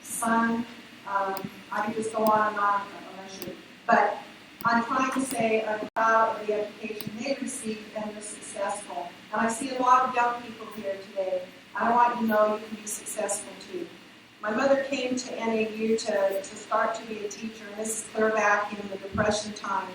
son. I could just go on and on, but I'm trying to say I'm proud of the education they received and they're successful. And I see a lot of young people here today. I want you to know you can be successful too. My mother came to NAU to start to be a teacher, and this is clear back in the Depression time.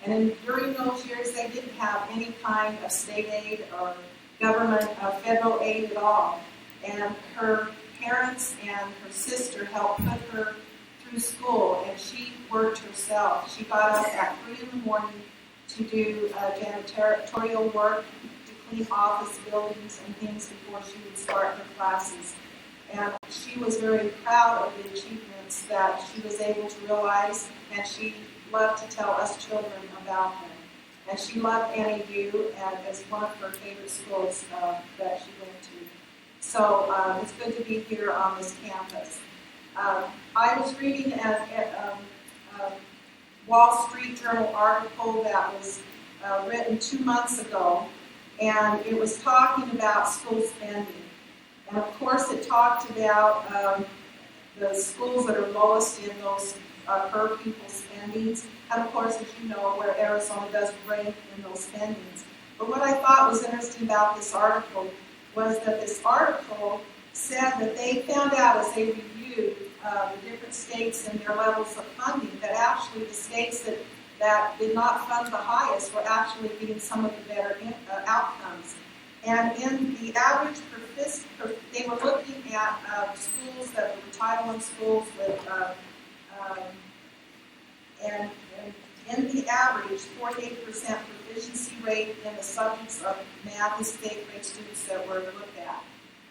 And during those years, they didn't have any kind of state aid or government federal aid at all. And her parents and her sister helped put her through school, and she worked herself. She got up at 3 in the morning to do janitorial work, to clean office buildings and things before she would start her classes. And she was very proud of the achievements that she was able to realize, and she loved to tell us children about them. And she loved NAU as one of her favorite schools that she went to. So it's good to be here on this campus. I was reading a Wall Street Journal article that was written 2 months ago, and it was talking about school spending. And of course it talked about the schools that are lowest in those per pupil spendings, and of course, as you know, where Arizona does rank in those spendings. But what I thought was interesting about this article was that this article said that they found out as they reviewed the different states and their levels of funding that actually the states that did not fund the highest were actually getting some of the better outcomes. And in the average they were looking at schools that were Title I schools with, and in the average, 48% proficiency rate in the subjects of math and state grade students that were looked at.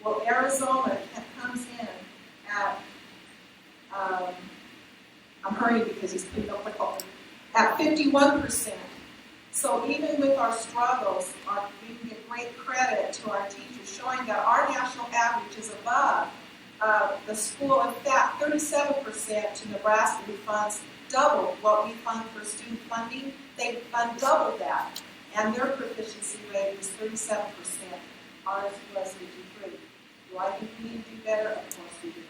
Well, Arizona comes in at, I'm hurrying because he's putting up at 51%. So even with our struggles, we can give great credit to our teachers, showing that our national average is above the school. In fact, 37% to Nebraska, who funds double what we fund for student funding. They fund double that, and their proficiency rate is 37%. Ours was 53. Do I think we need to do better? Of course we do.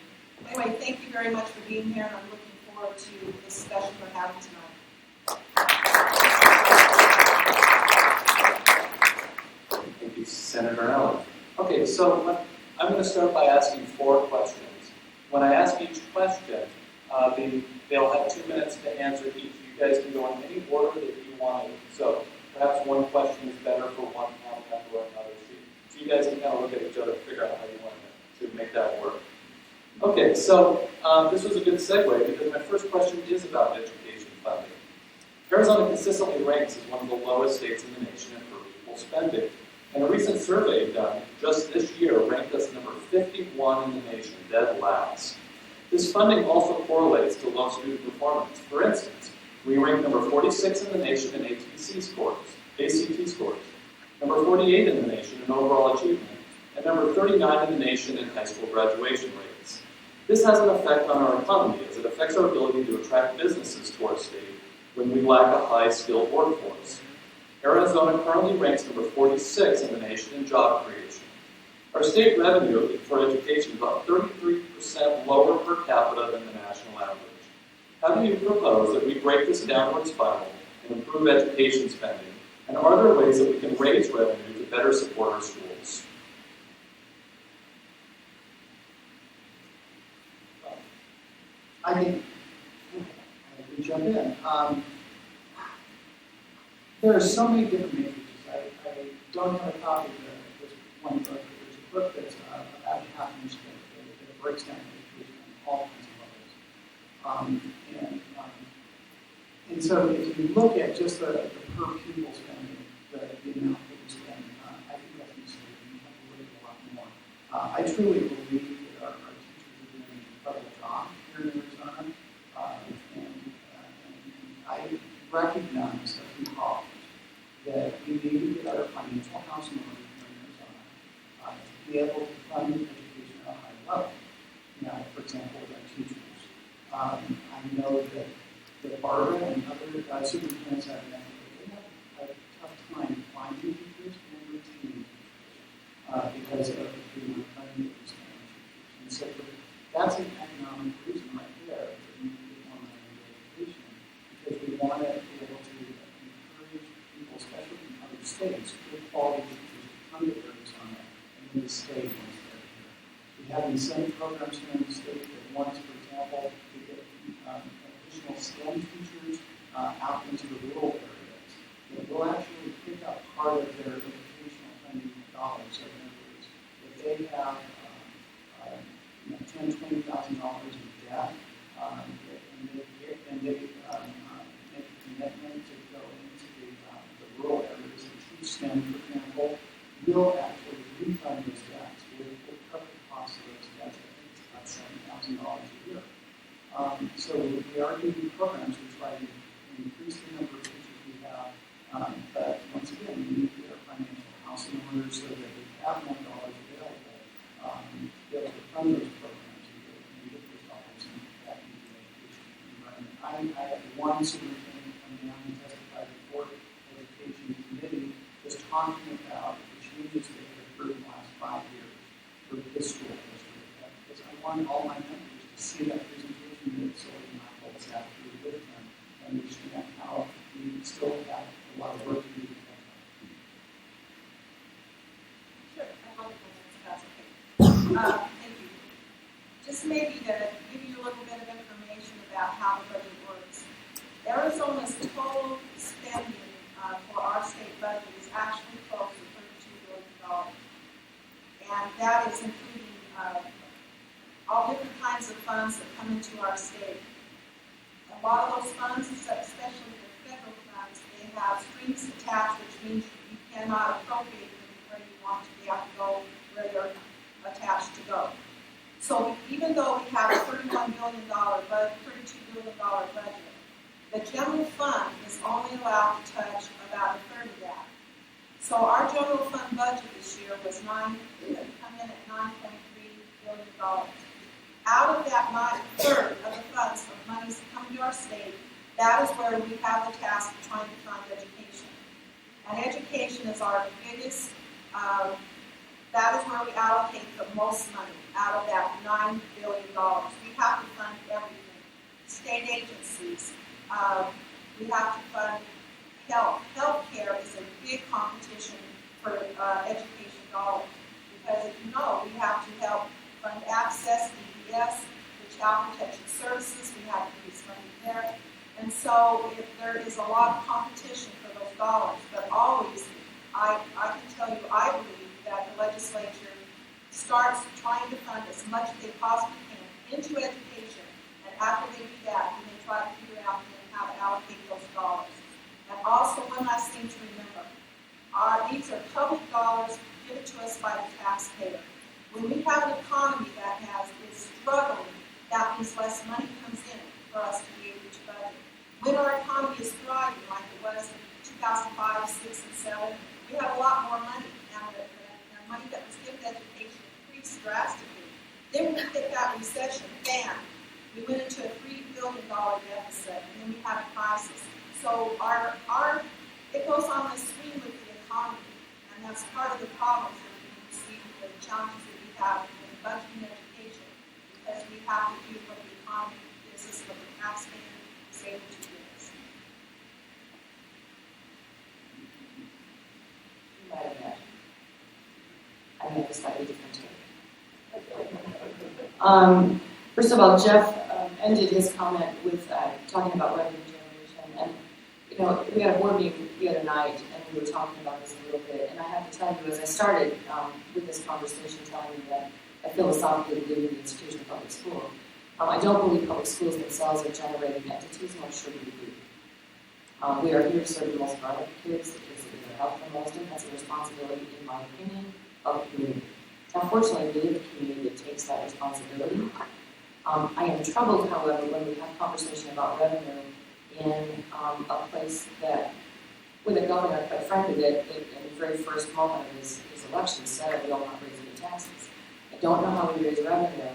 Anyway, thank you very much for being here, and I'm looking forward to the discussion we're having tonight. Thank you, Senator Allen. Okay, so I'm going to start by asking 4 questions. When I ask each question, they'll have 2 minutes to answer each. You guys can go in any order that you want to. So perhaps one question is better for one panel member or another. So you guys can kind of look at each other and figure out how you want to make that work. Okay, so this was a good segue because my first question is about education funding. Arizona consistently ranks as one of the lowest states in the nation in per pupil spending. And a recent survey done just this year ranked us number 51 in the nation, dead last. This funding also correlates to low student performance. For instance, we rank number 46 in the nation in ACT scores, number 48 in the nation in overall achievement, and number 39 in the nation in high school graduation rates. This has an effect on our economy as it affects our ability to attract businesses to our state when we lack a high-skilled workforce. Arizona currently ranks number 46 in the nation in job creation. Our state revenue for education is about 33% lower per capita than the national average. How do you propose that we break this downward spiral and improve education spending? And are there ways that we can raise revenue to better support our schools? I think we jump in. There are so many different matrices. I don't have a copy of this one book. There's a book that's about a half inch thick that breaks down education on all kinds of levels. And so if you look at just the per pupil spending, the amount that we spend, I think that needs to be a lot more. I truly believe that our teachers are doing an incredible job here in Arizona. And I recognize a few problems that we need to get our financial house in order here in Arizona to be able to fund education at a high level. Now, for example, with our teachers. I know that Barbara and other superintendents have been they have a tough time finding teachers and retaining teachers because of the amount of money that we spend on teachers. And so that's an in the state once they're here. We have incentive programs here in the state that want, for example, to get additional STEM teachers out into the rural areas. That will actually pick up part of their educational funding dollars. So in other words, if they have $10,000, $20,000 in debt, and they make a commitment to go into the rural areas and teach STEM, for example, we'll actually refund those debts. We'll cover the cost of those debts. I think it's about $7,000 a year. So we are doing programs to try to increase the number of teachers we have. But once again, we need to get our financial house in order so that we have more dollars available to be able to fund those programs and get those dollars back into the education environment. I had one superintendent come down and testify before the education committee just talking about the changes they have occurred in the last 5 years for this school district. Because I want all my members to see that presentation that so we can hold that through with them and understand how we still have a lot of work to do. Sure, I love it. That's okay. Thank you. Just maybe to give you a little bit of information about how the budget works. Arizona's total spending for our state budget is actually close to $32 billion. And that is including all different kinds of funds that come into our state. A lot of those funds, especially the federal funds, they have strings attached, which means you cannot appropriate them where you want to. They have to go where they're attached to go. So even though we have a $31 billion budget, $32 billion budget, the general fund is only allowed to touch about a third of that. So our general fund budget this year was come in at $9.3 billion. Out of that third of the funds of monies that come to our state, that is where we have the task of trying to fund education. And education is our biggest, that is where we allocate the most money out of that $9 billion. We have to fund everything. State agencies, we have to fund health. Healthcare is a big competition for education dollars. Because if you know, we have to help fund access, EBS, the Child Protection Services, we have to increase funding there. And so there is a lot of competition for those dollars. But always, I can tell you, I believe that the legislature starts trying to fund as much as they possibly can into education. And after they do that, then they try to figure out how to allocate those dollars. And also, one last thing to remember, these are public dollars given to us by the taxpayer. When we have an economy that is struggling, that means less money comes in for us to be able to budget. When our economy is thriving, like it was in 2005, 6, and 7, we have a lot more money. Now, the money that was given to education increased drastically. Then we hit that recession, bam, we went into a $3 billion deficit, and then we had a crisis. So it goes on the swing with the economy, and that's part of the problems that we see, the challenges that we have in budgeting education, because we have to do what the economy gives us, what the taxpayer is able to give us. You might imagine. I have a slightly different take. First of all, Jeff ended his comment with talking about revenue generation, and we had a board meeting the other night, and we were talking about this a little bit. And I have to tell you, as I started with this conversation, telling you that I philosophically believe in the institution of public school, I don't believe public schools themselves are generating entities, nor should we be. We are here to serve the most vulnerable kids, the kids that need our help the most, and that's a responsibility, in my opinion, of the community. Unfortunately, we live in a community that takes that responsibility. I am troubled, however, when we have conversation about revenue in a place that, with a governor, quite frankly, that in the very first moment of his election said that we all want to raise the taxes. I don't know how we raise revenue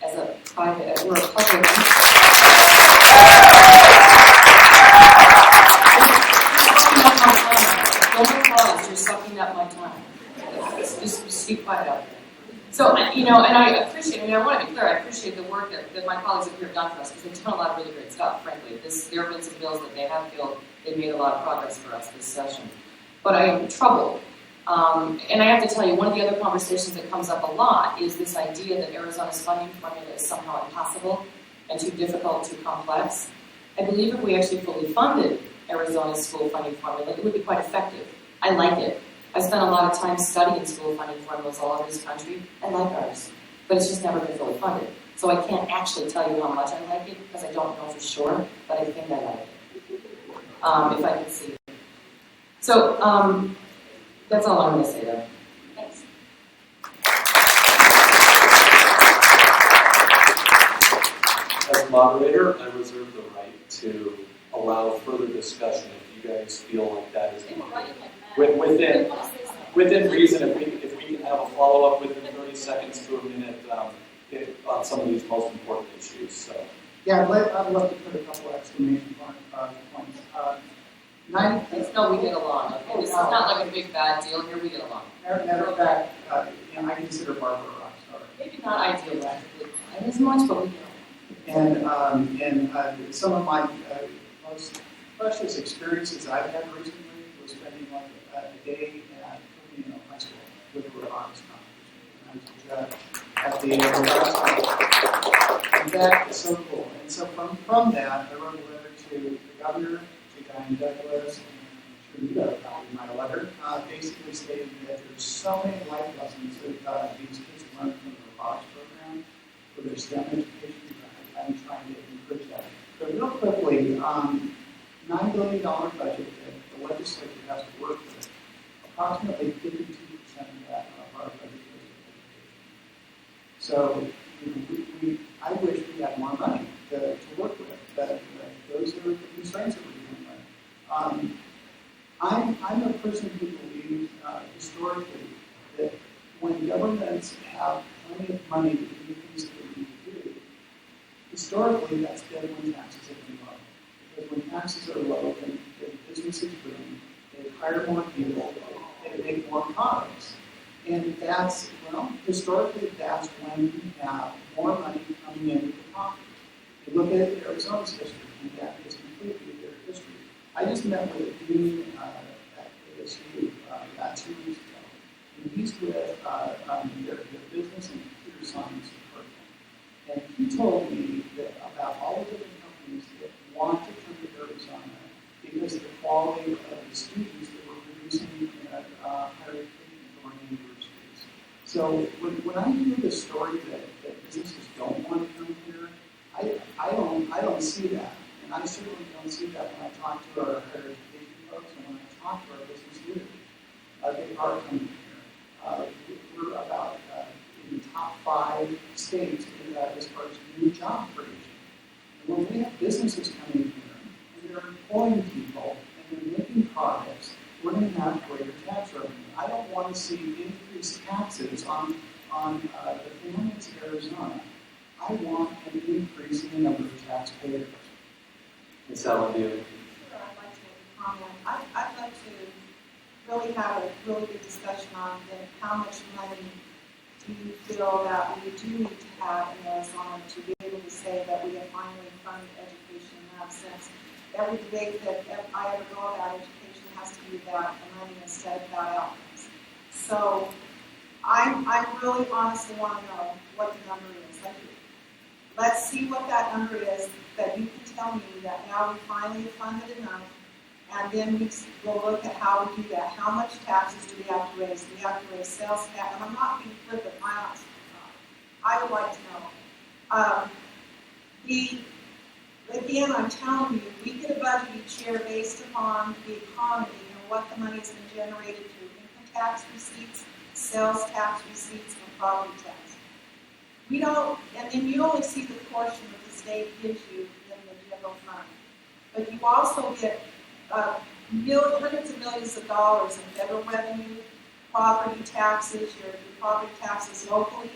as a private, we're a public entity. Don't applause, you're sucking up my time. Just be quiet out there. So, and I appreciate, I want to be clear, I appreciate the work that my colleagues up here have done for us, because they've done a lot of really great stuff, frankly. There have been some bills that they have killed. They've made a lot of progress for us this session. But I am troubled And I have to tell you, one of the other conversations that comes up a lot is this idea that Arizona's funding formula is somehow impossible and too difficult, too complex. I believe if we actually fully funded Arizona's school funding formula, it would be quite effective. I like it. I spent a lot of time studying school funding formulas all over this country. I like ours, but it's just never been fully funded. So I can't actually tell you how much I like it because I don't know for sure, but I think I like it, if I can see it. So that's all I'm going to say there. Thanks. As moderator, I reserve the right to allow further discussion if you guys feel like that is needed. Within reason, if we can have a follow-up within 30 seconds to a minute on some of these most important issues. So. Yeah, I'd love to put a couple exclamation points. No, we get along. Okay? This is not like a big bad deal here. We get along. Matter of fact, I consider Barbara a rock star. Maybe not ideologically as much, but we get along. And some of my most precious experiences I've had recently was spending like a day at high school with a robotics competition. And I was a judge at the robotics competition. And that is so cool. And so from that, I wrote a letter to the governor, to Diane Douglas, and I'm sure you got a copy of my letter, basically stating that there's so many life lessons that these kids learn from the robotics program for their STEM education. I'm trying to encourage that. But real quickly, $9 billion budget that the legislature has to work with, approximately 52% of that of our budget goes to education. So I wish we had more money to work with. Those are the constraints that we're dealing with. I'm a person who believes historically that when governments have plenty of money to do things that they need to do, historically that's been when taxes have been low. Because when taxes are low, then businesses boom, they hire more people, they make more products. And that's, historically that's when you have more money coming into the pocket. You look at Arizona's history, and that is completely their history. I just met with a dean at ASU about 2 weeks ago, and he's with their business and computer science department. And he told me that about all the different companies that want to come to Arizona because of the quality of the students that we're producing at higher education from our universities. So when I hear the story that businesses don't want to come here, I don't see that. And I certainly don't see that when I talk to our higher education folks and when I talk to our business leaders. They are coming here. We're about in the top 5 states as far as new job creation. And when we have businesses coming here and they're employing people and they're making products, we're going to have greater tax revenue. I don't want to see increased taxes on the families of Arizona. I want an increase in the number of taxpayers. Ms. Alameda. Sure, I'd like to make a comment. I'd like to really have a really good discussion on how much money do you feel that we do need to have in Arizona to be able to say that we have finally funded education in that sense. Every debate that I ever go about education has to be about the money instead of about outcomes. So I really honestly want to know what the number is. Let's see what that number is that you can tell me that now we finally have funded enough, and then we'll look at how we do that. How much taxes do we have to raise? Do we have to raise sales tax? And I'm not being flippant, I would like to know. Again, I'm telling you, we get a budget each year based upon the economy and what the money has been generated through income tax receipts, sales tax receipts, and property tax. We don't, and then you only see the portion that the state gives you in the general fund. But you also get hundreds of millions of dollars in federal revenue, property taxes, your property taxes locally,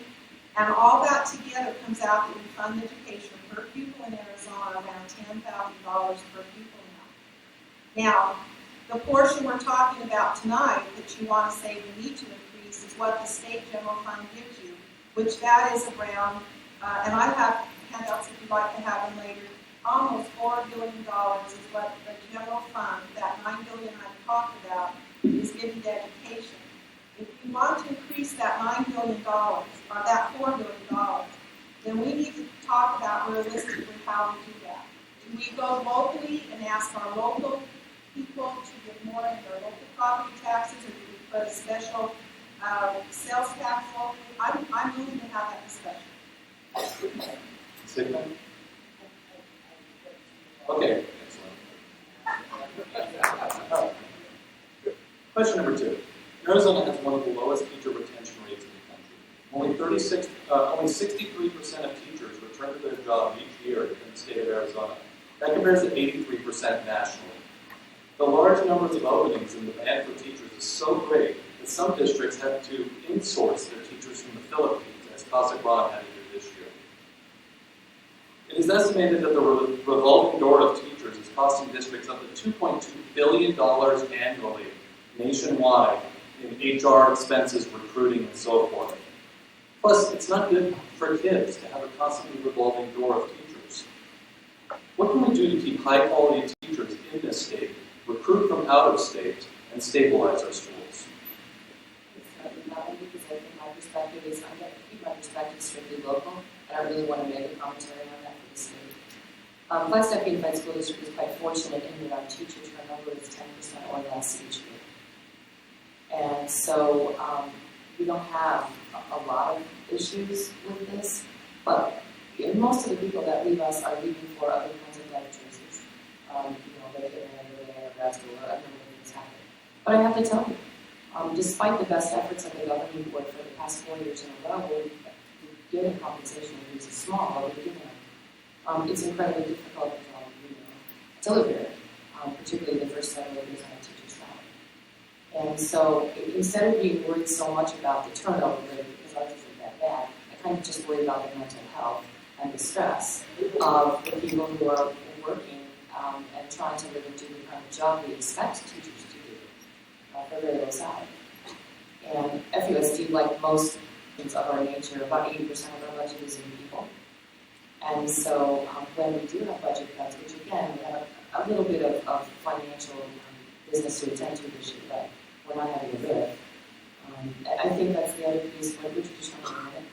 and all that together comes out that we fund education per pupil in Arizona around $10,000 per pupil now. Now, the portion we're talking about tonight that you want to say we need to increase is what the state general fund gives you, which that is around, and I have handouts if you'd like to have them later, almost $4 billion is what the general fund, that $9 billion I've talked about, is giving to education. If we want to increase that $9 billion, or that $4 billion, then we need to talk about realistically how we do that. Do we go locally and ask our local people to give more in their local property taxes, or do we put a special sales tax locally? I'm willing to have that discussion. Sigmund? Okay, excellent. Question number 2. Arizona has one of the lowest teacher retention rates in the country. Only 63% of teachers return to their job each year in the state of Arizona. That compares to 83% nationally. The large numbers of openings in the demand for teachers is so great that some districts have to insource their teachers from the Philippines, as Casa Grande had to do this year. It is estimated that the revolving door of teachers is costing districts up to $2.2 billion annually nationwide in HR expenses, recruiting, and so forth. Plus, it's not good for kids to have a constantly revolving door of teachers. What can we do to keep high-quality teachers in this state, recruit from out of state, and stabilize our schools? Because I think my perspective is, I'm going to keep my perspective strictly local, and I really want to make a commentary on that for the state. Flagstaff Unified School District is quite fortunate in that our teacher turnover is 10% or less each year. And so we don't have a lot of issues with this, but most of the people that leave us are leaving for other kinds of life choices. They get married, or they have a grad school, or other things happen. But I have to tell you, despite the best efforts of the governing board for the past 4 years in a row, we're getting compensation increases small, but we're giving them. It's incredibly difficult to deliver it, particularly the first several years on a teacher's salary. And so instead of being worried so much about the turnover rate, because ours isn't that bad, I kind of just worry about the mental health and the stress of the people who are working and trying to live and do the kind of job we expect teachers to do for very low salary. And FUSD, like most things of our nature, about 80% of our budget is in people. And so when we do have budget cuts, which again, we have a little bit of financial business to attend to this year, but we're not having a live. I think that's the other piece. What would you just want to minute?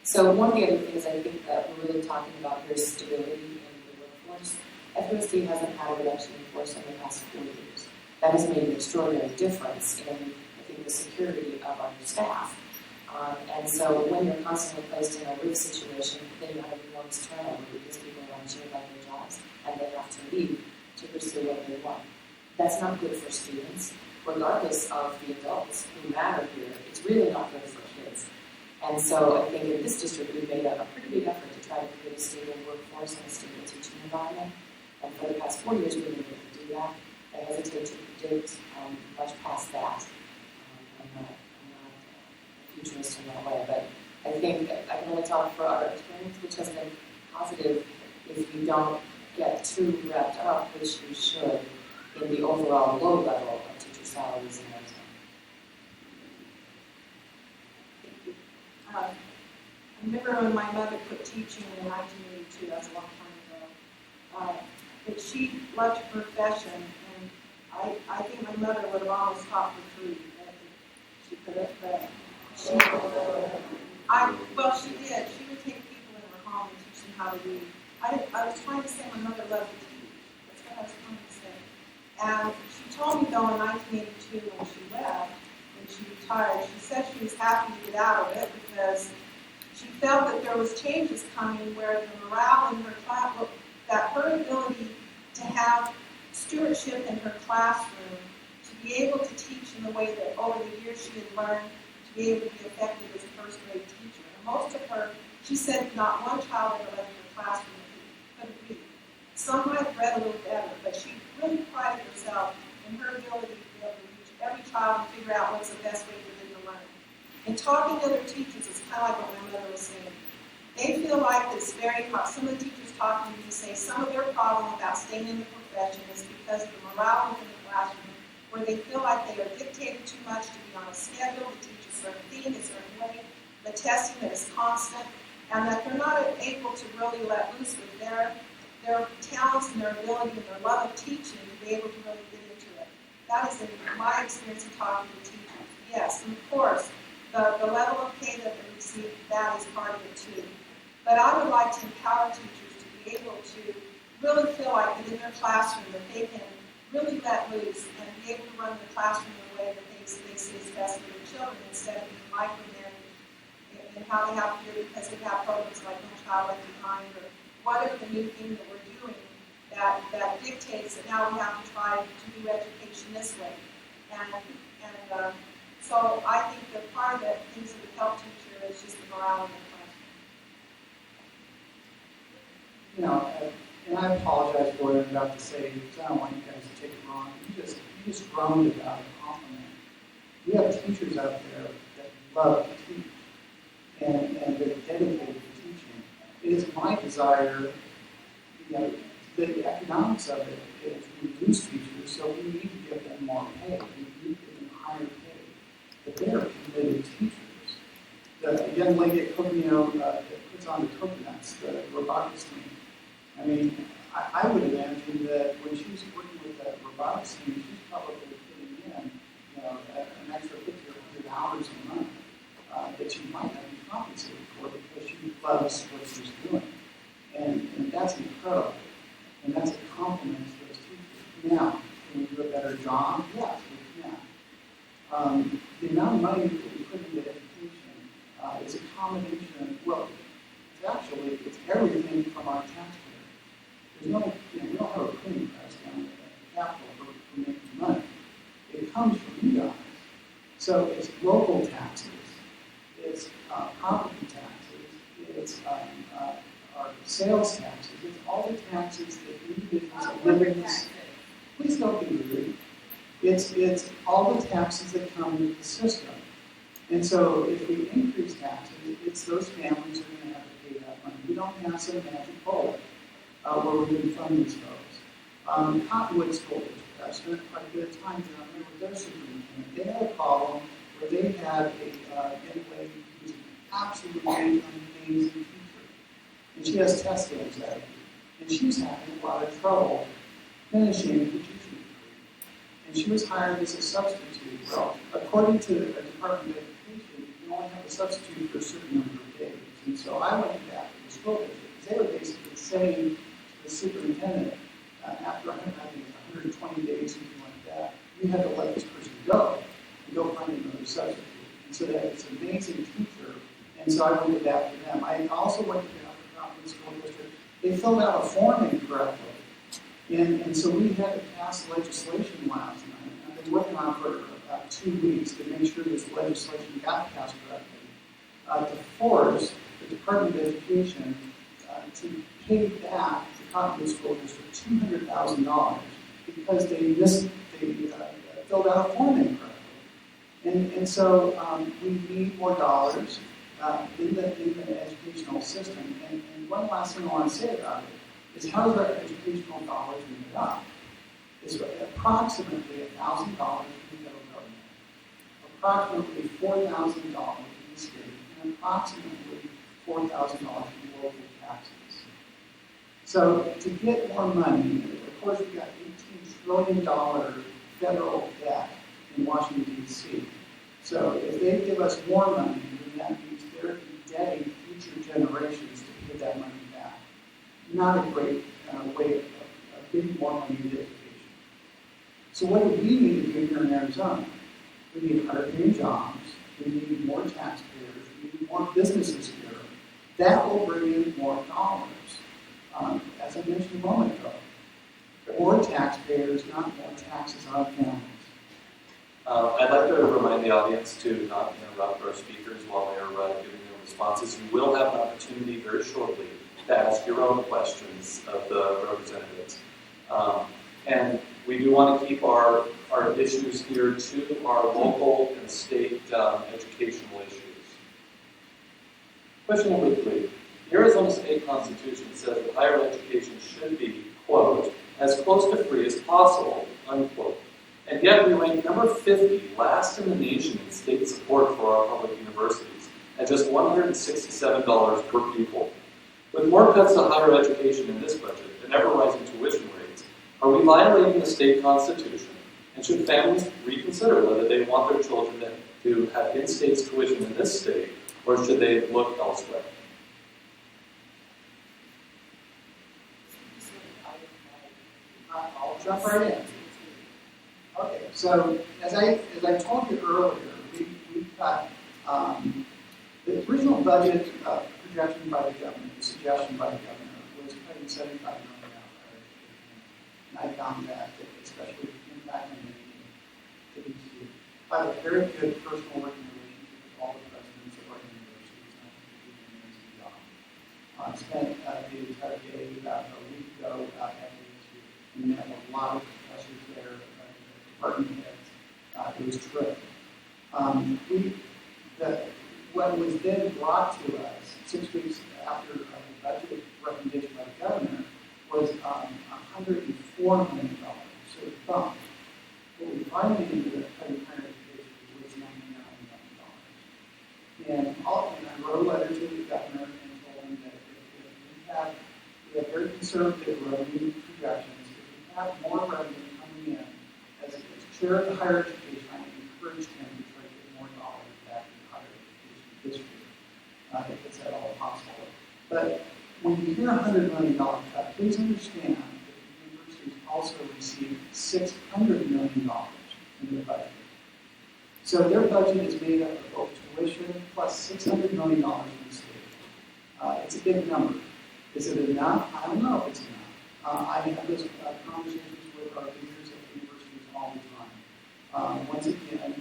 So one of the other things I think that we're really talking about here is stability in the workforce. FUSD hasn't had a reduction in force in the past 4 years. That has made an extraordinary difference in, I think, the security of our staff. And so when you're constantly placed in a risk situation, then you have enormous turnover because people are unsure about their jobs and they have to leave to pursue what they want. That's not good for students, regardless of the adults who matter here. It's really not good for kids. And so I think in this district we've made a pretty big effort to try to create a stable workforce and a stable teaching environment. And for the past 4 years we've been able to do that. I hesitate to predict much past that. I'm not a futurist in that way, but I think I can only talk for our experience, which has been positive if you don't get too wrapped up, which you should, in the overall low level of teacher salaries in Arizona. I remember when my mother quit teaching in 1982, that's a long time ago, but she loved her profession, and I think my mother would have almost taught for free. She could have, but she did. She would take people in her home and teach them how to read. I was trying to say my mother loved to teach. That's what I was trying to say. And she told me, though, in 1982 when she left, when she retired, she said she was happy to get out of it because she felt that there was changes coming where the morale in her class, that her ability to have stewardship in her classroom, to be able to teach in the way that over the years she had learned, to be able to be effective as a first-grade teacher. And most of her, she said not one child ever left her classroom who couldn't read. Some might have read a little better, but she really prided herself in her ability to be able to reach every child and figure out what's the best way for them to learn. And talking to other teachers is kind of like what my mother was saying. They feel like it's very hard. Some of the teachers talking to me say some of their problem about staying in the profession is because of the morale within the classroom, where they feel like they are dictated too much to be on a schedule, to teach a certain thing, a certain way, the testing that is constant, and that they're not able to really let loose with their talents and their ability and their love of teaching to be able to really get into it. That is in my experience of talking to teachers. To be yes, and of course, the level of pay that they receive, that is part of it too. But I would like to empower teachers to be able to really feel like that in their classroom that they can really let loose and be able to run the classroom in a way that they see is best for their children instead of being micromanaged in how they have to do it because they have programs like No Child Left Behind or whatever the new thing that we're doing that dictates that now we have to try to do education this way. So I think that part of the things that would help teacher is just the morale in the classroom. You know, and I apologize for what I'm about to say, because I don't want you guys to take it wrong. You just groaned about a compliment. We have teachers out there that love to teach, and they're dedicated to teaching. It is my desire, you know, the economics of it is reduce teachers, so we need to give them more pay. We need to give them higher pay. But they are committed teachers. The young lady at Coconino that puts on the coconuts, the robotics team, I mean, I would imagine that when she's working with that robotics team, she's probably putting in, you know, an extra 50 or 100 hours a month that she might not be compensated for because she loves what she's doing. And that's incredible. And that's a compliment to those teachers. Now, can we do a better job? Yes, we can. The amount of money that we put into education is a combination of, well, it's everything from our taxpayers. There's no, we don't have a printing press down at the Capitol for making money. It comes from you guys. So it's local taxes, it's property taxes, it's our sales taxes, it's all the taxes that individuals that live in this. Please don't be rude. It's all the taxes that come into the system. And so if we increase taxes, it's those families who are going to have to pay that money. We don't have some magic bullet where we can fund these folks. Cottonwood School District, I spent quite a bit of time down there with their superintendent. They had a problem where they had a young lady who was an absolutely amazing teacher. And she has test anxiety. And she's having a lot of trouble finishing her teaching degree. And she was hired as a substitute. Well, according to the Department of Education, you can only have a substitute for a certain number of days. And so I went back to the school district because they were basically saying to the superintendent, after I think 120 days, something like that, you had to let this person go and go find another substitute. And so that it's an amazing teacher. And so I went back to them. I also went to the Upper School District. They filled out a form incorrectly. And so we had to pass legislation last night. I've been working on it for about 2 weeks to make sure this legislation got passed correctly. To force the Department of Education to pay back the Cottonwood School District $200,000 because they filled out a form incorrectly. And so we need more dollars in the educational system. And one last thing I want to say about it is how does our educational dollars move up? It's approximately $1,000 from the federal government, approximately $4,000 from the state, and approximately $4,000 from local taxes. So to get more money, of course we've got $18 trillion federal debt in Washington, D.C. So if they give us more money, then that means they're indebting future generations to pay that money back. Not a great way of getting more money into education. So what do we need to do here in Arizona? We need higher paying jobs, we need more taxpayers, we need more businesses here. That will bring in more dollars. As I mentioned a moment ago, more taxpayers, not more taxes on families. I'd like to remind the audience to not interrupt our speakers while they're giving their responses. You will have an opportunity very shortly to ask your own questions of the representatives. And we do want to keep our issues here to our local and state educational issues. Question number 3. The Arizona State Constitution says that higher education should be, quote, as close to free as possible, unquote. And yet we rank number 50, last in the nation in state support for our public universities, at just $167 per pupil. With more cuts to higher education in this budget and ever-rising tuition rates, are we violating the state constitution? And should families reconsider whether they want their children to have in-state tuition in this state, or should they look elsewhere? I'll jump right in. Okay, so as I told you earlier, we've got the original budget projection by the governor, the suggestion by the governor, was cutting $75 million out of higher education. And I found that, especially the impact on the DBC, I have a very good personal working relationship with all the presidents of our universities, and I think they do an amazing job. I spent the entire day about a week ago at the institute, and we met a lot of professors there, department heads. It was terrific. What was then brought to us 6 weeks after the budget recommendation by the governor was $104 million. So it bumped. What we finally ended up cutting higher education was $99 million. And I wrote a letter to the governor and told him that if we have very conservative revenue projections. If we have more revenue coming in, as chair of the higher education, I encouraged him to try to get more dollars back in higher education this year, if it's at all possible. But when you hear $100 million cut, please understand that the universities also received $600 million in their budget. So their budget is made up of both tuition plus $600 million in the state. It's a big number. Is it enough? I don't know if it's enough. I have those conversations with our leaders at the universities all the time. Once again,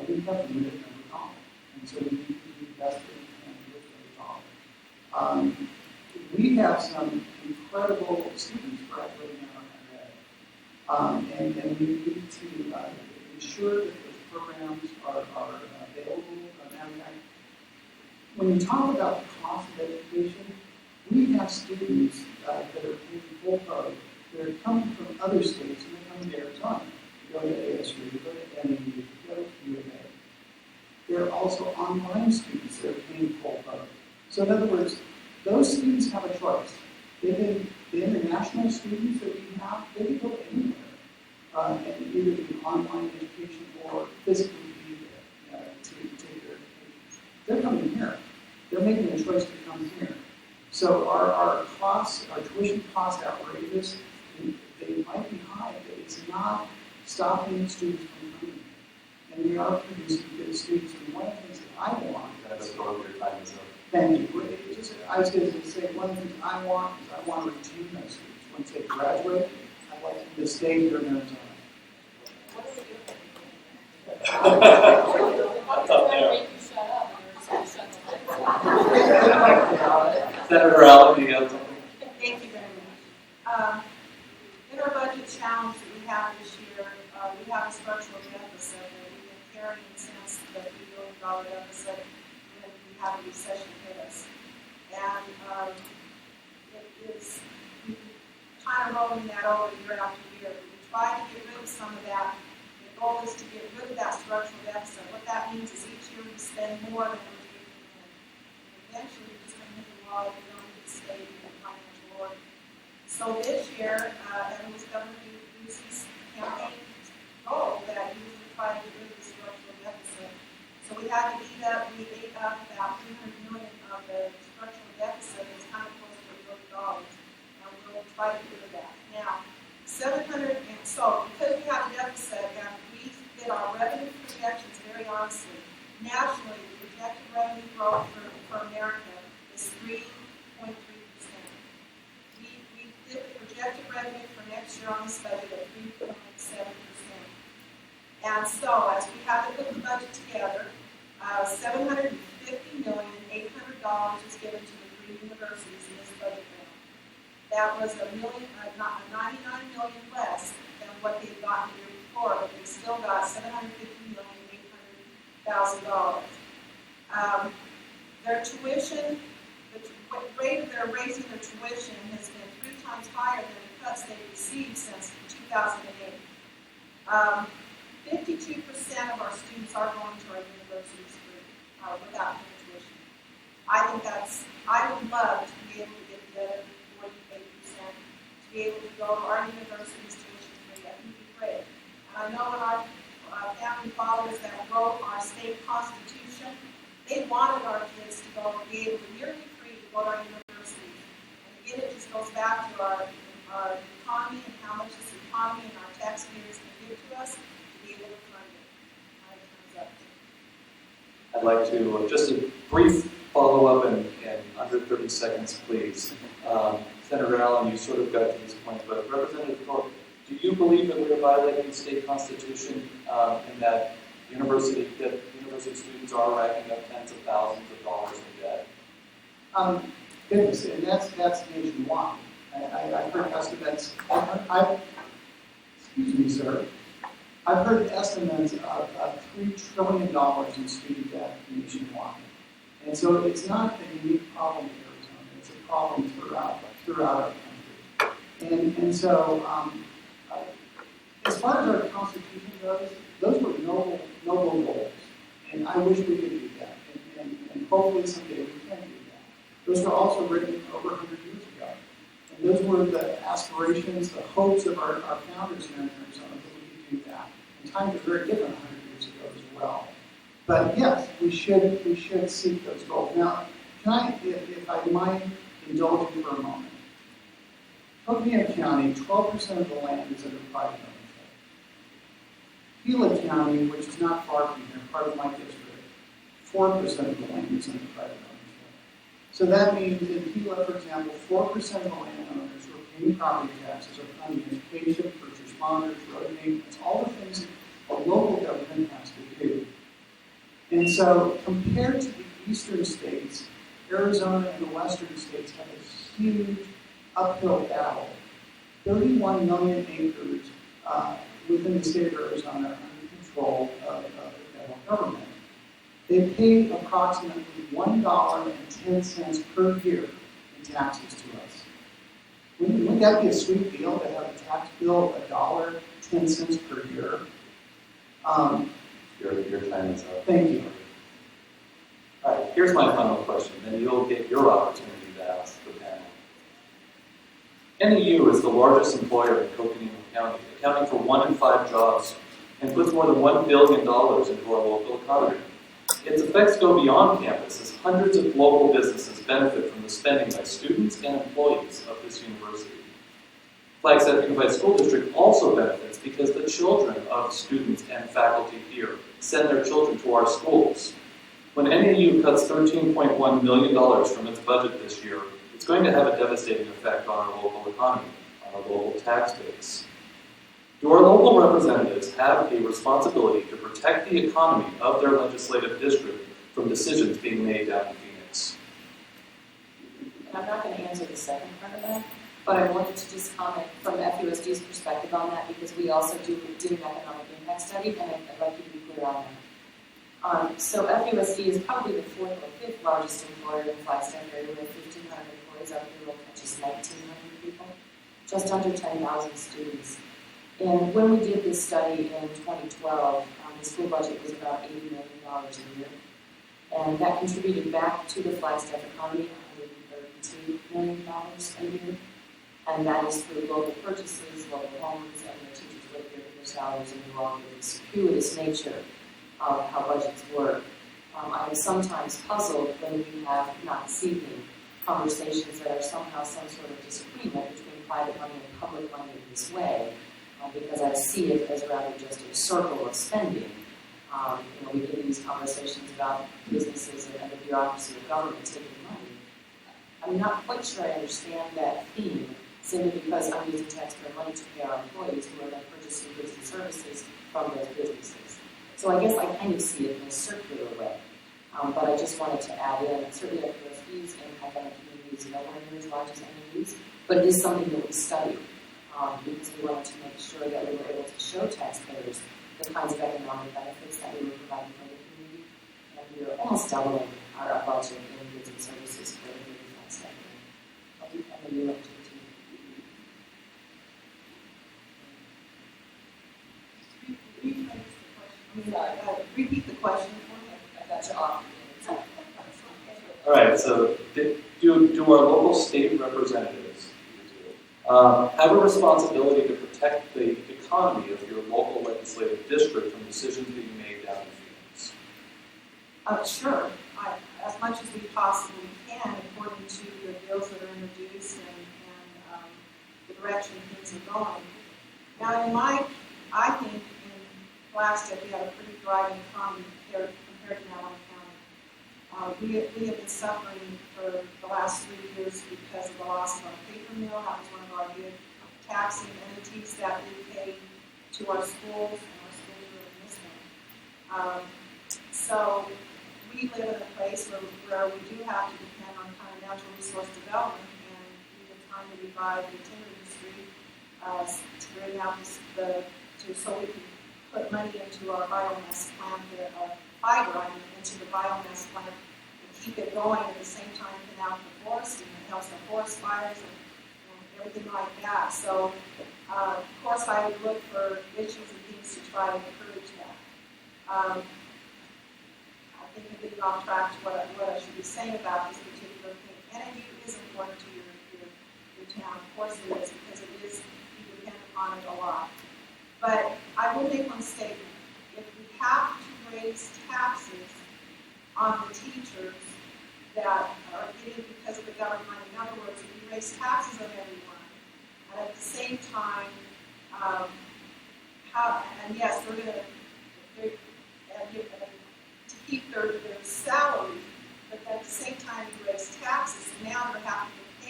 we have limited number of dollars, and so we need to be invested in those dollars. We have some incredible students graduating out of higher ed, and we need to ensure that those programs are available. When you talk about the cost of education, we have students that are in full code that are coming from other states and they're coming to Arizona. They go to ASU, they go to NAU, they go to U of A. There are also online students that are paying full code. So in other words, those students have a choice. The international students that we have, they can go anywhere and either do online education or physically be there to take their education. They're coming here. They're making a choice to come here. So our costs, our tuition costs outrageous. They might be high, but it's not stopping students from coming here. And we are producing good students. And one of the things that I want. That's what your time is up. Thank you. I was going to say one of the things I want is I want to retain those students. Once they graduate, I'd like them to stay here in Arizona. Senator Allen, you got something? Thank you very much. In our budget challenge that we have this year, we have a structural deficit that we've been carrying since the $3 billion deficit when we had a recession hit us. And it is kind of rolling that over year after year. We try to get rid of some of that. The goal is to get rid of that structural deficit. What that means is each year we spend more than we're taking in. And eventually we're just going to hit the wall. We don't need to stay in the financial order. So this year, and was Governor Ducey's campaign goal that he was trying to get rid of the structural deficit. So we had to eat up about $300 million of the structural deficit. It's kind of close to $1 billion. And we'll try to get rid of that. Now, 700, and so because we have a deficit and we did our revenue projections very honestly, nationally, the projected revenue growth for America is 3.3%. We did the projected revenue for next year on this budget at 3.7%. And so, as we have to put the budget together, $750,800 is given to the 3 universities in this budget round. That was $99 million less than what they had gotten the year before, but they still got $750,800,000. Their tuition, the rate they're raising their tuition has been 3 times higher than the cuts they've received since 2008. 52% of our students are going to our universities without paying tuition. I would love to be able to get the other 48%, to be able to go to our universities tuition free. That would be great. And I know in our founding fathers that wrote our state constitution, they wanted our kids to go and be able to nearly free to go to our universities. And again, it just goes back to our economy and how much this economy and our taxpayers can give to us to be able to fund it. My time's up. I'd like to, just a brief follow-up in under 30 seconds, please. Senator Allen, you sort of got to this point, but Representative Thorpe, do you believe that we are violating the state constitution in that university students are racking up tens of thousands of dollars in debt? Goodness, and that's nationwide. I've heard estimates. Excuse me, sir. I've heard estimates of $3 trillion in student debt nationwide. And so it's not a unique problem in Arizona. It's a problem throughout our country. And so, as far as our Constitution goes, those were noble goals. And I wish we could do that. And hopefully someday we can do that. Those were also written over 100 years ago. And those were the aspirations, the hopes of our founders here in Arizona that we could do that. And times were very different 100 years ago as well. But yes, we should seek those goals. Now, can I, if I might indulge you for a moment? Thorpe County, 12% of the land is under private ownership. Gila County, which is not far from here, part of my district, 4% of the land is under private ownership. So that means in Gila, for example, 4% of the landowners who are paying property taxes are funding education, first responders, road maintenance, all the things that a local government has to do. And so, compared to the eastern states, Arizona and the western states have a huge uphill battle. 31 million acres within the state of Arizona are under control of the federal government. They pay approximately $1.10 per year in taxes to us. Wouldn't that be a sweet deal to have a tax bill of $1.10 per year? Your time is up. Thank you. All right, here's my final question, then you'll get your opportunity to ask the panel. NEU is the largest employer in Coconino County, accounting for 1 in 5 jobs, and puts more than $1 billion into our local economy. Its effects go beyond campus, as hundreds of local businesses benefit from the spending by students and employees of this university. Flagstaff Unified School District also benefits because the children of students and faculty here send their children to our schools. When NAU cuts $13.1 million from its budget this year, it's going to have a devastating effect on our local economy, on our local tax base. Do our local representatives have a responsibility to protect the economy of their legislative district from decisions being made down in Phoenix? And I'm not going to answer the second part of that, but I wanted to just comment from FUSD's perspective on that, because we also did an economic impact study, and I'd like you to be clear on that. So FUSD is probably the 4th or 5th largest employer in the Flagstaff area, with 1,500 employees. Our payroll touches 1,900 people, just under 10,000 students. And when we did this study in 2012, the school budget was about $80 million a year. And that contributed back to the Flagstaff economy $132 million a year. And that is through local purchases, local homes, and the teachers live here with their salaries, and you all get the circuitous nature of how budgets work. I am sometimes puzzled when we have, not this evening, conversations that are somehow some sort of disagreement between private money and public money in this way, because I see it as rather just a circle of spending. We get these conversations about businesses and the bureaucracy of government taking money. I'm not quite sure I understand that theme, simply because I'm using taxpayer money to pay our employees who are then purchasing goods and services from those businesses. So I guess I kind of see it in a circular way. But I just wanted to add in, certainly FUSDs and academic communities nowhere near as large as NEUs, but it is something that we studied because we wanted to make sure that we were able to show taxpayers the kinds of economic benefits that we were providing for the community. And we are almost doubling our budget in goods and services for the Flagstaff area. I'll do NEU up to the team. Repeat the question. I got you off. All right, so do our local state representatives have a responsibility to protect the autonomy of your local legislative district from decisions being made down in Phoenix? Sure, as much as we possibly can, according to the bills that are introduced and the direction things are going. Now, I think in Flagstaff we have a pretty thriving economy compared to Marion County. We have been suffering for the last 3 years because of the loss of our paper mill. That was one of our good taxing entities that we pay to our schools, and our schools really miss them. So we live in a place where we do have to depend on kind of natural resource development, and we've been trying to revive the timber industry to bring out so we can put money into our biomass plant, fiber into the biomass plant, and keep it going at the same time thin out the forest, and it helps the forest fires and everything like that. So, of course, I would look for issues and things to try to encourage that. I think I'm getting off track to what I should be saying about this particular thing. Energy is important to your town. Of course it is, because it is, you depend upon it a lot. But I will make one statement. If we have to raise taxes on the teachers that are getting because of the government money, in other words, if we raise taxes on everyone, and at the same time, and yes, they're going to keep their salary, but at the same time you raise taxes, so now they're having to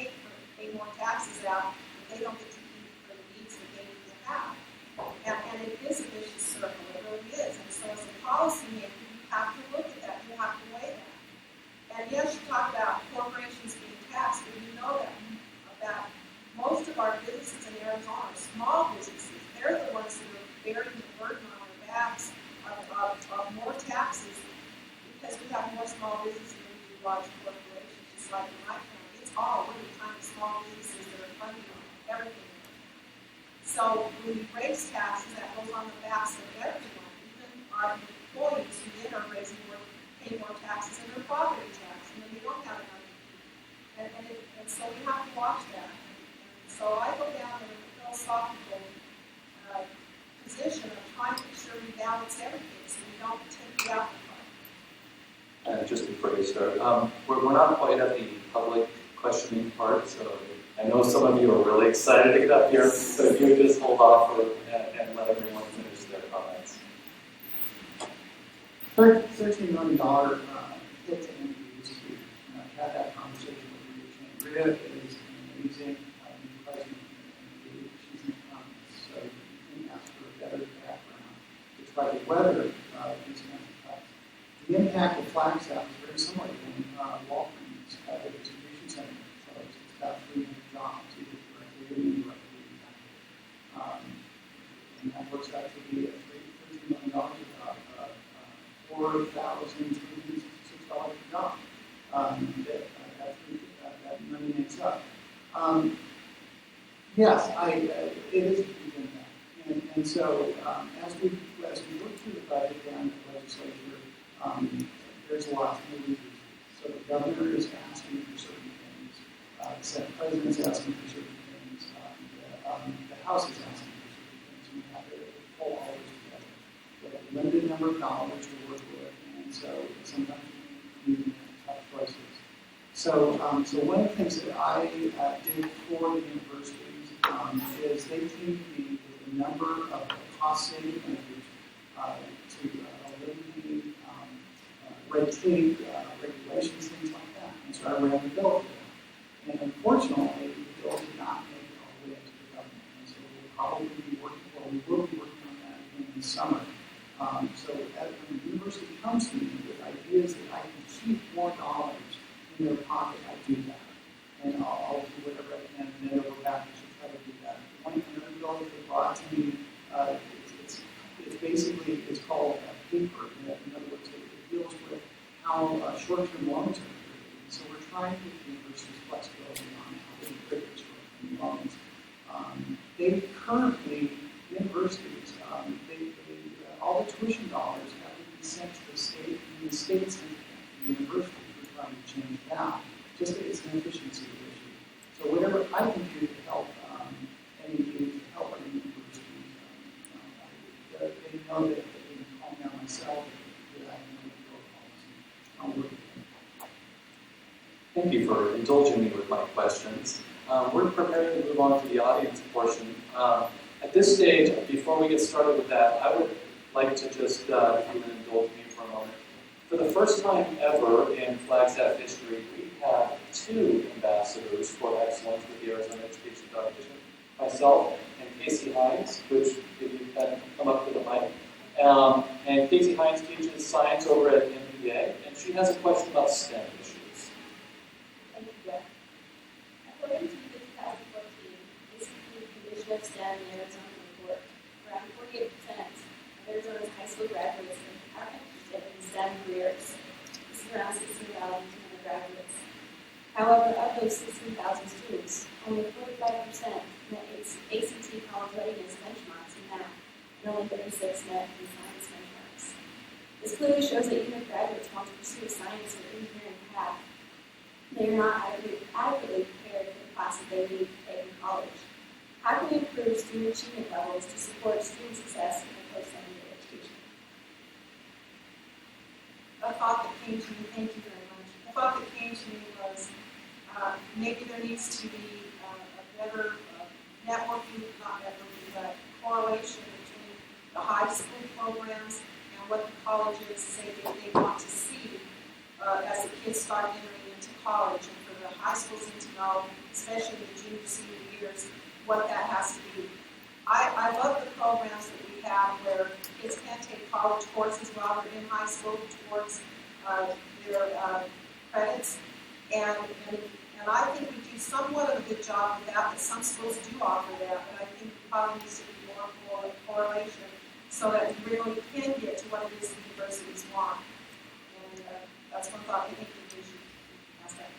pay more taxes out, but they don't get to keep for the needs that they need to have. And it is a vicious circle, it really is. And so as a policymaker, you have to look at that, you have to weigh that. And yes, you talk about corporations being taxed, but you know that most of our businesses in Arizona are small businesses. They're the ones that are bearing the burden on their backs of more taxes, because we have more small businesses than we do large corporations, just like in my county. It's all really tiny small businesses that are funding everything. So when we raise taxes, that goes on the backs of everyone, even our employees who then are paying more taxes in their property tax, and then we don't have enough to keep. And so we have to watch that. And so I go down in a philosophical position of trying to make sure we balance everything so we don't take the apple cart. Just before you start, we're not quite at the public questioning part, so I know some of you are really excited to get up here, so if you would just hold off and let everyone finish their comments. $13 million hit to entities to have that conversation with Rita. Rita is an amazing new president, and she's an economist, so you can ask for a better background to try to weather these kinds of cuts. The impact of Flagstaff is very similar to Walgreens at the distribution center. So it's about 300 jobs, either directly or indirectly impacted. And that works out to be $13 million about $4,366 a job that money makes up. Yes, it is a huge impact. And so as we look through the budget and the legislature, there's a lot to move. So the governor is asking for certain things, the Senate president is asking for certain things, the House is asking for certain things, and we have to pull all those together. We have a limited number of dollars to work with, and so sometimes we need tough choices. So one of the things that I did for the universities is they came to me with a number of cost-saving measures to eliminate red tape, regulations, things like that. And so I ran the bill for them. And unfortunately, the bill did not make it all the way up to the government. And so we will be working on that again in the summer. So when the university comes to me with ideas that I can keep more dollars in their pocket, I do that. And I'll do whatever I can and then over back to try to do that. One bill that they brought to me, it's called paper. In other words, it deals with how short-term loans are created. So we're trying to give universities flexibility on how they create short-term loans. They currently, universities, all the tuition dollars have to be sent to the state, and the state sends it to the university. We're trying to change that. Just that it's an efficiency issue. So whatever I can do to help NEU, to help our universities Thank you for indulging me with my questions. We're preparing to move on to the audience portion. At this stage, before we get started with that, I would like to just, if you would indulge me for a moment. For the first time ever in Flagstaff history, we have 2 ambassadors for excellence with the Arizona Education Foundation. Myself and Casey Hines, which if you can come up to the mic. And Casey Hines teaches science over at MPA, and she has a question about STEM issues. Thank you, Jeff. According to the 2014 ACP Condition of STEM in Arizona report, around 48% of Arizona's high school graduates are interested in STEM careers. This is around 16,200 graduates. However, of those 16,000 students, only 45% met ACT college readiness benchmarks in math, and only 36 met in science benchmarks. This clearly shows that even if graduates want to pursue a science or engineering path, they are not adequately prepared for the classes they need to take in college. How can we improve student achievement levels to support student success in their post-secondary education? A thought that came to me, thank you very much. A thought that came to me was maybe there needs to be a better networking, not networking, but correlation between the high school programs and what the colleges say they want to see as the kids start entering into college, and for the high schools need to know, especially the junior, senior years, what that has to be. I love the programs that we have where kids can take college courses while they're in high school towards their credits, and I think we do somewhat of a good job with that, but some schools do offer that, but I think probably needs to be more correlation so that we really can get to what it is the universities want. And that's one thought I think that we should ask that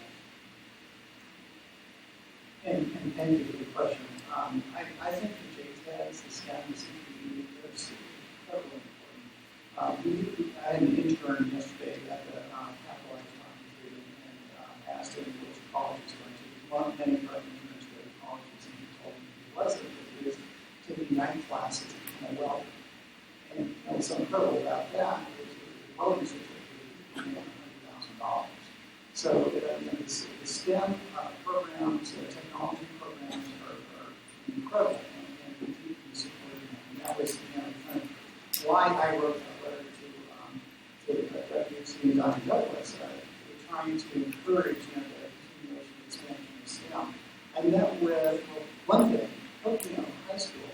question. And thank you for the question. I think the JTAGs, the STEM, the CPE, they're incredibly important. I had an intern yesterday at the Capital Electronics and asked him which college he's going to. Many partners go to colleges, and he told me he wasn't, but he was taking night classes to become a welder. And what's so incredible about that is the welding certificate is $100,000. So the STEM programs, the technology programs are incredible, and we need to be supporting them. And that was kind of why I wrote that letter to WXC and Dr. Douglas. We're trying to encourage the continuation and expansion of STEM. I met with, one thing, high school,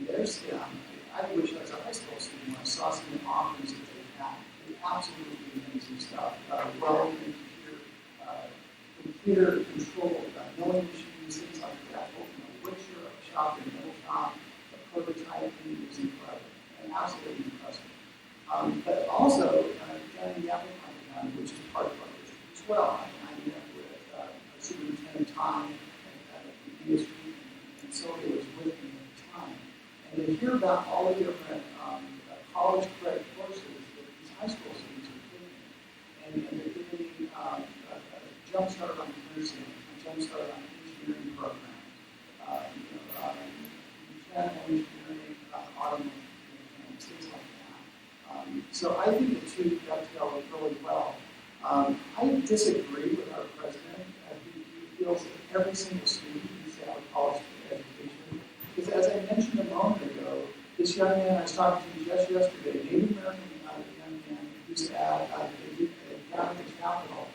their STEM. I wish I was a high school student when I saw some of the offerings that they had. Absolutely amazing stuff. Welding, computer control, knowing machines, things like that. Wood shop and metal shop, the prototyping is incredible and absolutely impressive. But also, joining the Apple Python, which is part of our district as well. I met with Superintendent Tom at the industry, and Sylvia was with me at the time. And to hear about all the different college credit courses that these high school students are taking, and they're getting a jump start on nursing, a jump start on engineering programs, mechanical engineering, automotive mechanics, things like that. So I think the two dovetail really well. I disagree with our president. He feels that every single student needs to have a college education. Because as I mentioned a moment ago, this young man I was talking to just yesterday, Native American young man who's down at the Capitol,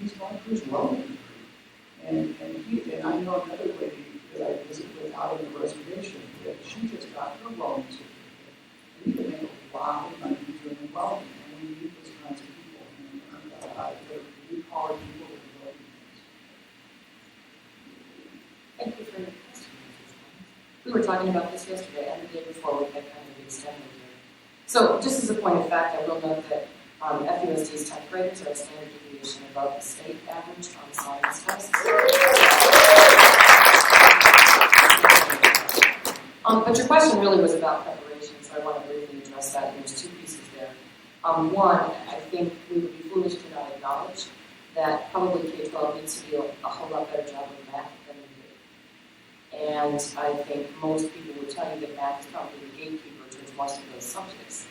he's going through his welding degree. And I know another lady that I visited with out on the reservation that she just got her welding certificate. And you can make a lot of money doing welding, and we need those kinds of people. And the blue-collar people that are welding things. Thank you for your question. We were talking about this yesterday and the day before we had kind of extended here. So just as a point of fact, I will note that FUSD's 10th graders are a standard deviation above the state average on science tests. But your question really was about preparation, so I want to briefly address that. There's 2 pieces there. One, I think we would be foolish to not acknowledge that probably K-12 needs to do a whole lot better job with math than we do. And I think most people would tell you that math is probably the gatekeeper towards most of those subjects.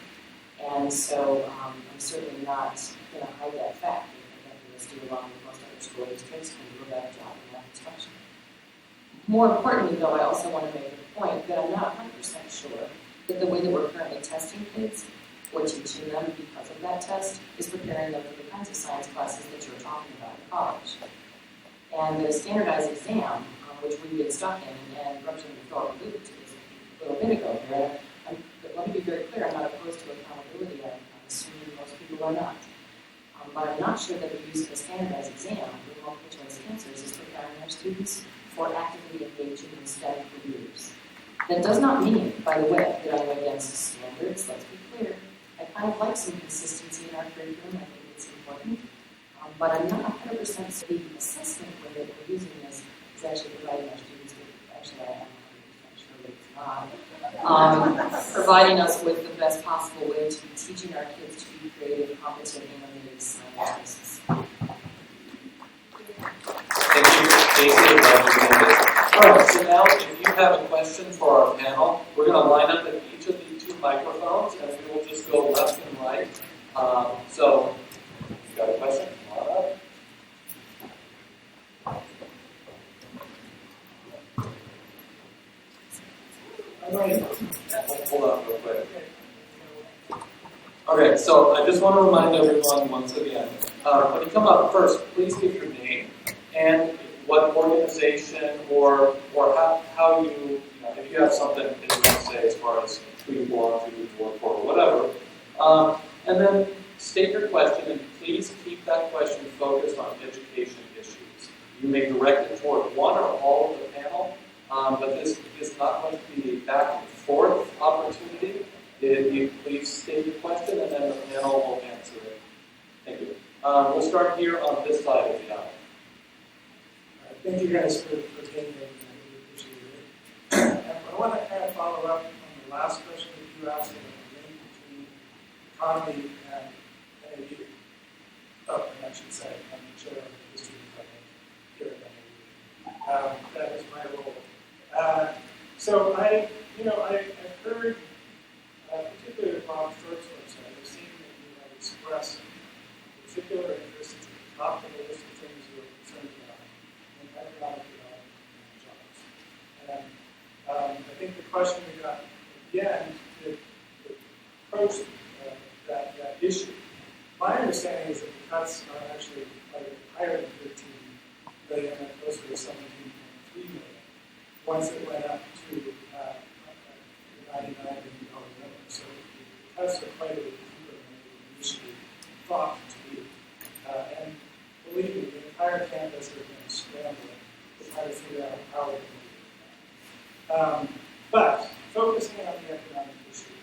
And so I'm certainly not going to hide that fact. I think we do along with school districts can do a better job in that instruction. More importantly, though, I also want to make the point that I'm not 100% sure that the way that we're currently testing kids or teaching them because of that test is preparing them for the kinds of science classes that you're talking about in college. And that a standardized exam, which we've been stuck in, and Representative Thorpe alluded to this a little bit ago here, let me be very clear, I'm not opposed to accountability. I'm assuming most people are not. But I'm not sure that the use of a standardized exam with multiple choice answers is preparing our students for actively engaging in STEM careers. That does not mean, by the way, that I'm against standards. Let's be clear. I kind of like some consistency in our curriculum. I think it's important. But I'm not 100% certain the assessment way that we're using this is actually providing our students with, actually I am 100% sure that it's not, providing us with the best possible way to be teaching our kids to be creative, competent, innovative scientists. Thank you, Casey. All right, so now if you have a question for our panel, we're going to line up at each of the two microphones, and we will just go left and right. So, you got a question? Come on up. Hold on real quick. Okay, so I just want to remind everyone once again, when you come up first, please give your name and what organization or how you know, if you have something that you want to say as far as who you belong to, who you work for, or whatever. And then state your question, and please keep that question focused on education issues. You may direct it toward one or all of the panel, but this is not going to be a back and forth opportunity. You please state your question, and then the panel will answer it. Thank you. We'll start here on this side of the aisle. Thank you guys for taking it. I really appreciate it. I want to kind of follow up on the last question that you asked about the link between economy and NAU. Oh, and I should say, I'm the chair of the history department here at NAU. That is my role. So I've heard, particularly at Bob Thorpe's website, I've seen that you have expressed particular interest at the top of the list of things you're concerned about in economic development and jobs. And I think the question we got at the end to approach that issue. My understanding is that the cuts are actually higher than 13 billion and closer to 17.3 million once it went up to the $99 billion number. So the cuts are quite a bit deeper than we initially thought to be. And believe me, the entire campus has been scrambling to try to figure out how we can do that. But focusing on the economic issue,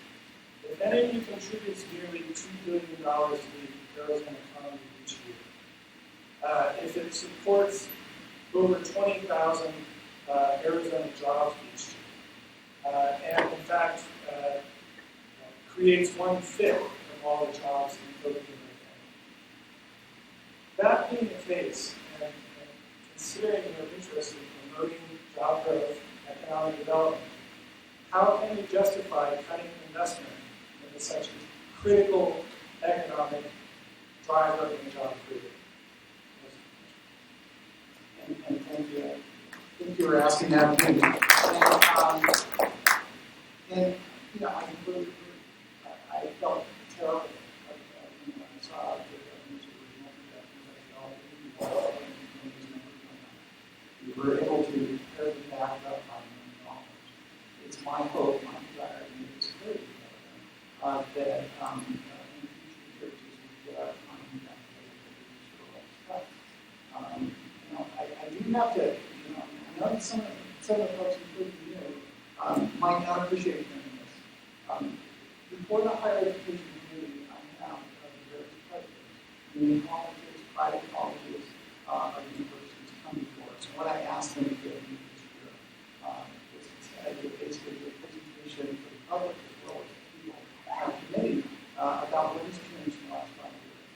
if NAU contributes nearly $2 billion to the Arizona economy each year, if it supports over 20,000 Arizona jobs each year, and in fact creates 1/5 of all the jobs in the Philippines. That being the case, and considering your interest in promoting job growth, economic development, how can you justify cutting investment in such a critical economic driver in job creation? And thank you. I think you were asking that of me. And you know, I felt terrible when I saw the government's original projections. I felt we were able to pare them back up by $1 million. It's my hope, my desire, and it's clear that in future years, as we get our economy back together, you know, I do have to, you know, I know some of the folks, including you, might not appreciate hearing this. Before the higher education community, I have various prejudice. Community colleges, private colleges, our universities come before us. And what I asked them to do this year was basically a presentation for the public as well as the people at our committee about what has changed in the last 5 years.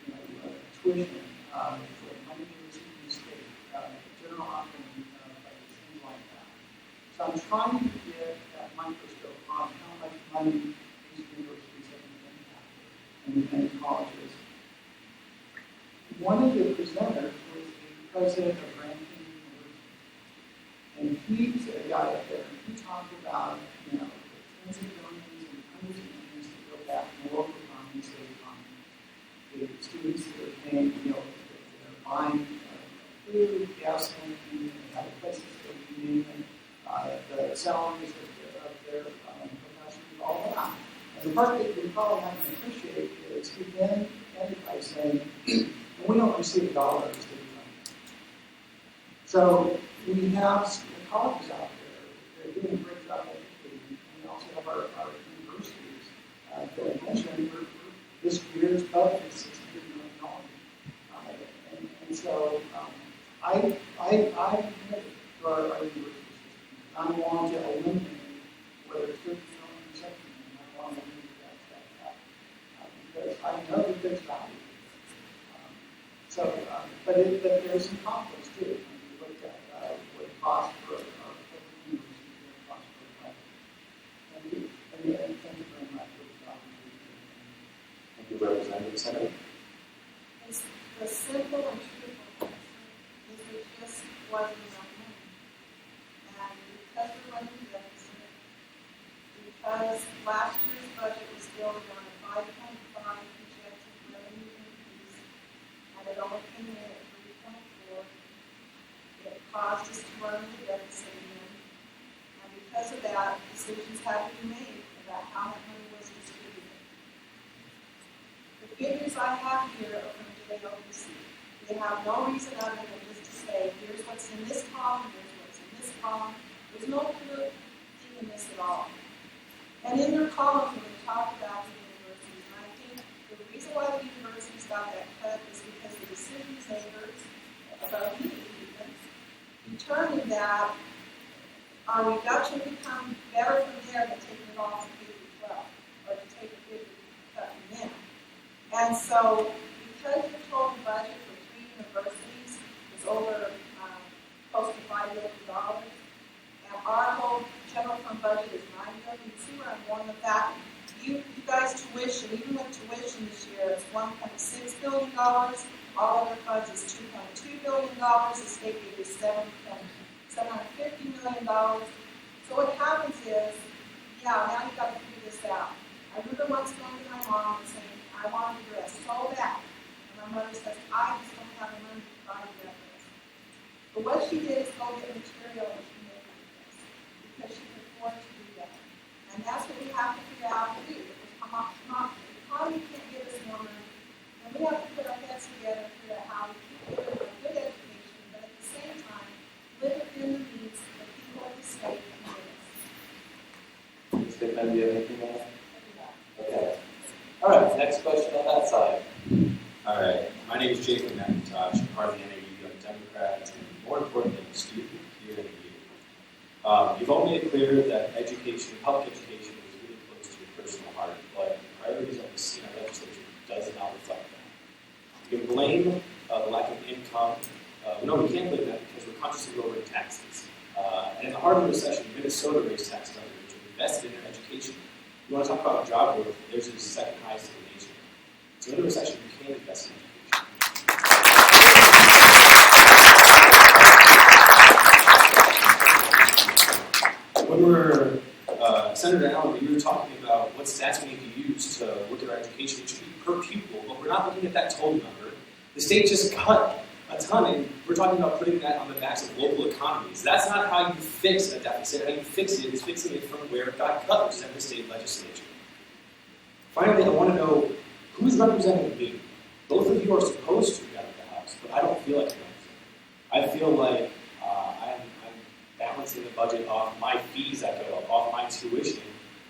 You know, tuition, for money to receive in the state, general operating budgets, things like that. So I'm trying to get that microscope on how much money these universities have impacted and colleges. One of the presenters was president of Grand Canyon University. And he's a guy up there, and he talked about, the tens of millions and hundreds of millions that go back in the local economy, state economy. The students that are paying, that are buying food, gasoline, and have places to be in, the salaries of their professionals, all that. And the part that we probably haven't appreciated is he then ended by saying, and we don't receive dollars to be funded. So we have colleges out there that are doing a great job educating, and we also have our universities that I mentioned. This year's budget is $600 million. And so I committed to our university system. I want to eliminate whether it's 50 million or 70 million. I want to eliminate that because I know that there's value. But there's some conflicts too. When you look at what it costs for our university, what it costs for private. Thank you. And thank you very much for the opportunity. Thank you, Representative Senator. It's the simple and truthful answer is there just wasn't enough money. And because we're running a deficit, because last year's budget was built on a 5.5 projected revenue increase, and it only came in at 3.4, it caused us to run the deficit again. And because of that, decisions had to be made about how that money was distributed. The figures I have here are from JLBC. They have no reason other than just to say, here's what's in this column, here's what's in this column. There's no proof in this at all. And in their columns, when they talk about the universities, and I think the reason why the universities got that cut is because the decision makers about even determined that our reduction become better from there than taking it off from K-12, or to take a bigger cut from them. And so, because the total budget for 3 universities is over close to $5 billion, and our whole general fund budget is $9 billion, you see where I'm going with that? You guys tuition, even with tuition this year, it's $1.6 billion. All other funds is $2.2 billion. The state gave us $750 million. So what happens is, now you've got to figure this out. I remember once going to my mom and saying, I want a dress so bad. And my mother says, I just don't have the money to buy you that dress. But what she did is go get material and she made the dress because she could afford to do that. And that's what we have to figure out to do. The economy can't give us more money. And we have to put our heads together and figure out how we keep giving a good education, but at the same time, live within the needs of the people of the state and give us. State member, do you have anything else? Okay. All right, next question on that side. All right, my name is Jacob McIntosh. I'm part of the NAU Young Democrats, and more importantly, a student here in NAU. You've all made it clear that education, public education, is really close to your personal heart, but the priorities that we see in our legislature does not reflect that. You can blame the lack of income. No, we can't blame that because we're consciously lowering taxes. And in the heart of the recession, Minnesota raised taxes on which invested in their education. You want to talk about job growth, theirs is the second highest in the nation. So in a recession, you can't invest in education. When we're, Senator Allen, you were talking about what stats we need to use to look at our education. It should be per pupil, but we're not looking at that total number. The state just cut a ton, and we're talking about putting that on the backs of local economies. That's not how you fix a deficit. How you fix it is fixing it from where it got cut, which is at the state legislature. Finally, I want to know who's representing me. Both of you are supposed to be out of the House, but I don't feel like I'm representing. I feel like I'm balancing the budget off my fees that go up, off my tuition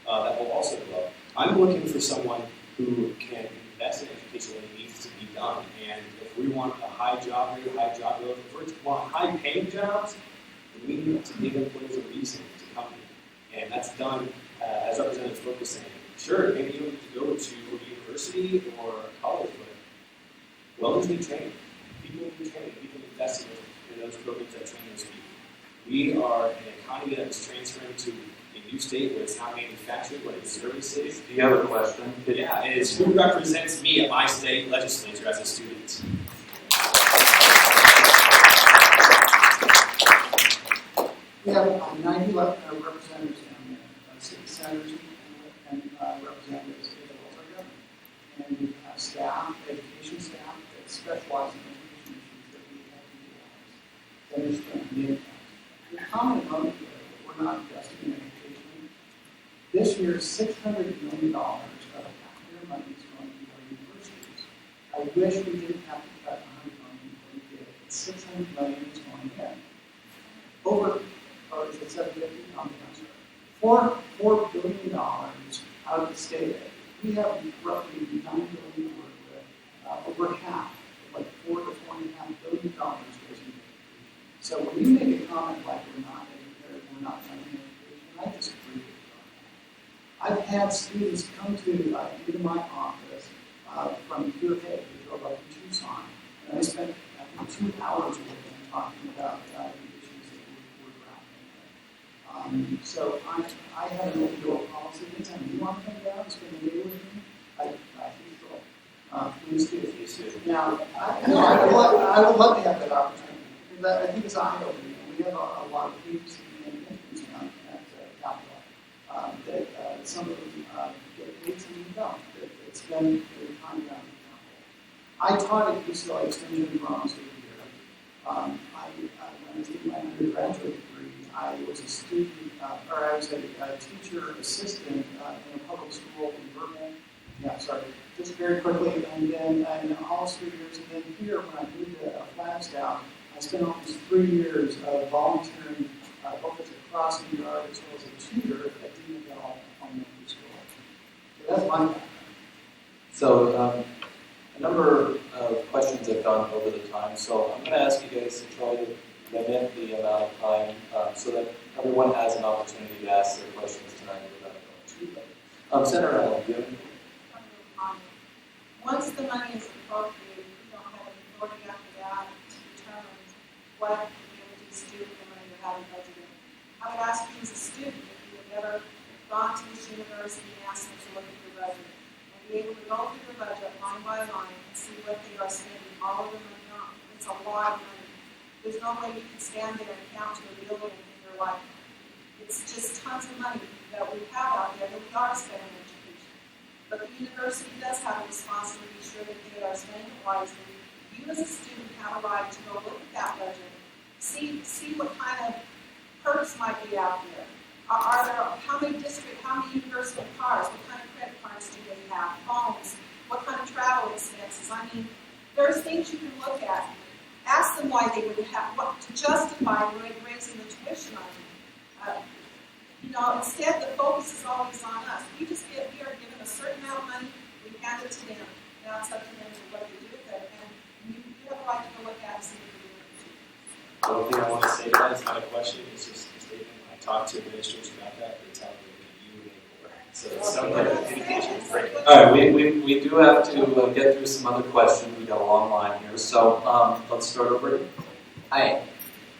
that will also go up. I'm looking for someone who can invest in education when it needs to be done. And if we want a high job rate, high job growth, if we want high-paying jobs, then we need to give employees a reason to come here. And that's done, as Representative Thorpe was saying. Sure, maybe you don't need to go to a university or a college, but welders need training. People need training. People invest in those programs that train those people. We are an economy that is transferring to a new state where it's not manufactured, but it's services. Do you have a question? Yeah, it is who represents me at my state legislature as a student. We have 90 representatives down there, 6 senators and representatives at the local government. And we have staff, education staff that specialize in education issues that we have to utilize. That is the impact. The common among that we're not investing in education. This year, $600 million of taxpayer money is going to our universities. I wish we didn't have to cut $100 million, but we did. $600 million is going in. Over, or is it 750? No, I'm sorry. $4 billion out of the state aid. We have roughly $9 billion to work with, over half, like $4 to $4.5 billion goes into education. So when you make a comment like we're not funding education, I disagree with you on that. I've had students come into my office from Q of A, who drove up to Tucson, and I spent 2 hours with them talking about the issues that we're grappling with. So I have an open door policy. Anytime you want to come down and spend the day with me, I think so. Please do. Now, I would love to have that opportunity. I think it's eye-opening. We have a lot of peeps and infants down at Capitol that some of them get paid, some of them don't. That spend their time down at Capitol. I taught at UCLA Extension Programs every year. When I was getting my undergraduate degree, I was a student, or I was a teacher assistant in a public school in Vermont. Yeah, sorry, just very quickly, and then in almost 3 years, and then here when I moved to Flagstaff, I spent almost 3 years volunteering both as a crossing guard as well as a tutor at Dean Bell Elementary School. So that's my background. So a number of questions have gone over the time, so I'm going to ask you guys to try to limit the amount of time so that everyone has an opportunity to ask their questions tonight without going too late. Senator Allen, do you have anything? Once the money is appropriated, you don't have an authority after that to determine what communities do with the money you have budgeted. I would ask you as a student if you have ever gone to this university and asked them to look at your budget and be able to go through your budget line by line and see what they are spending all of the money on. It's a lot of money. There's no way you can stand there and count to a billion in your life. It's just tons of money that we have out there that we are spending on education. But the university does have a responsibility to be sure that they are spending it wisely. You as a student have a right to go look at that budget, see what kind of perks might be out there. Are there how many university cars? What kind of credit cards do they have? Phones? What kind of travel expenses? I mean, there's things you can look at. Ask them why they would have what to justify raising the tuition on you. Instead the focus is always on us. We are given a certain amount of money, we hand it to them. Now it's up to them to what they do with it. And you have a right to go look at it and see what they do with it. The only thing I want to say to that is not a question, it's just a statement. When I talk to administrators about that, they tell me that you enable her. So it's some kind of communication is great. All right, we do have to get through some other questions. We got a long line here, so let's start over. Hi,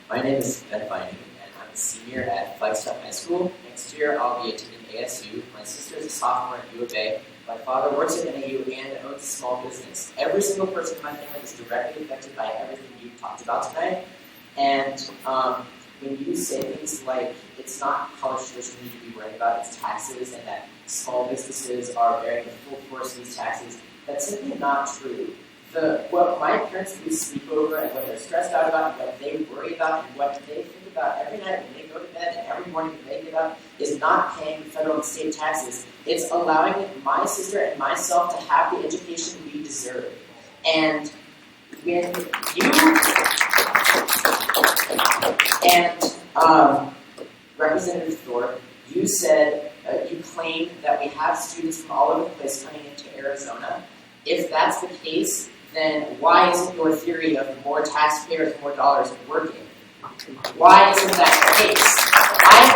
my name is Ben Vining, and I'm a senior at Flagstaff High School. Next year, I'll be attending ASU. My sister is a sophomore at U of A. My father works at NAU and owns a small business. Every single person in my family is directly affected by everything you talked about tonight. And when you say things like it's not college tuition you need to be worried about, it's taxes, and that small businesses are bearing the full force of these taxes, that's simply not true. What my parents lose sleep over and what they're stressed out about and what they worry about and what they think about every night when they go to bed and every morning when they get up is not paying federal and state taxes. It's allowing my sister and myself to have the education we deserve. And when you and Representative Thorpe, you said, you claimed that we have students from all over the place coming into Arizona. If that's the case, then why isn't your theory of more taxpayers, more dollars working? Why isn't that the case?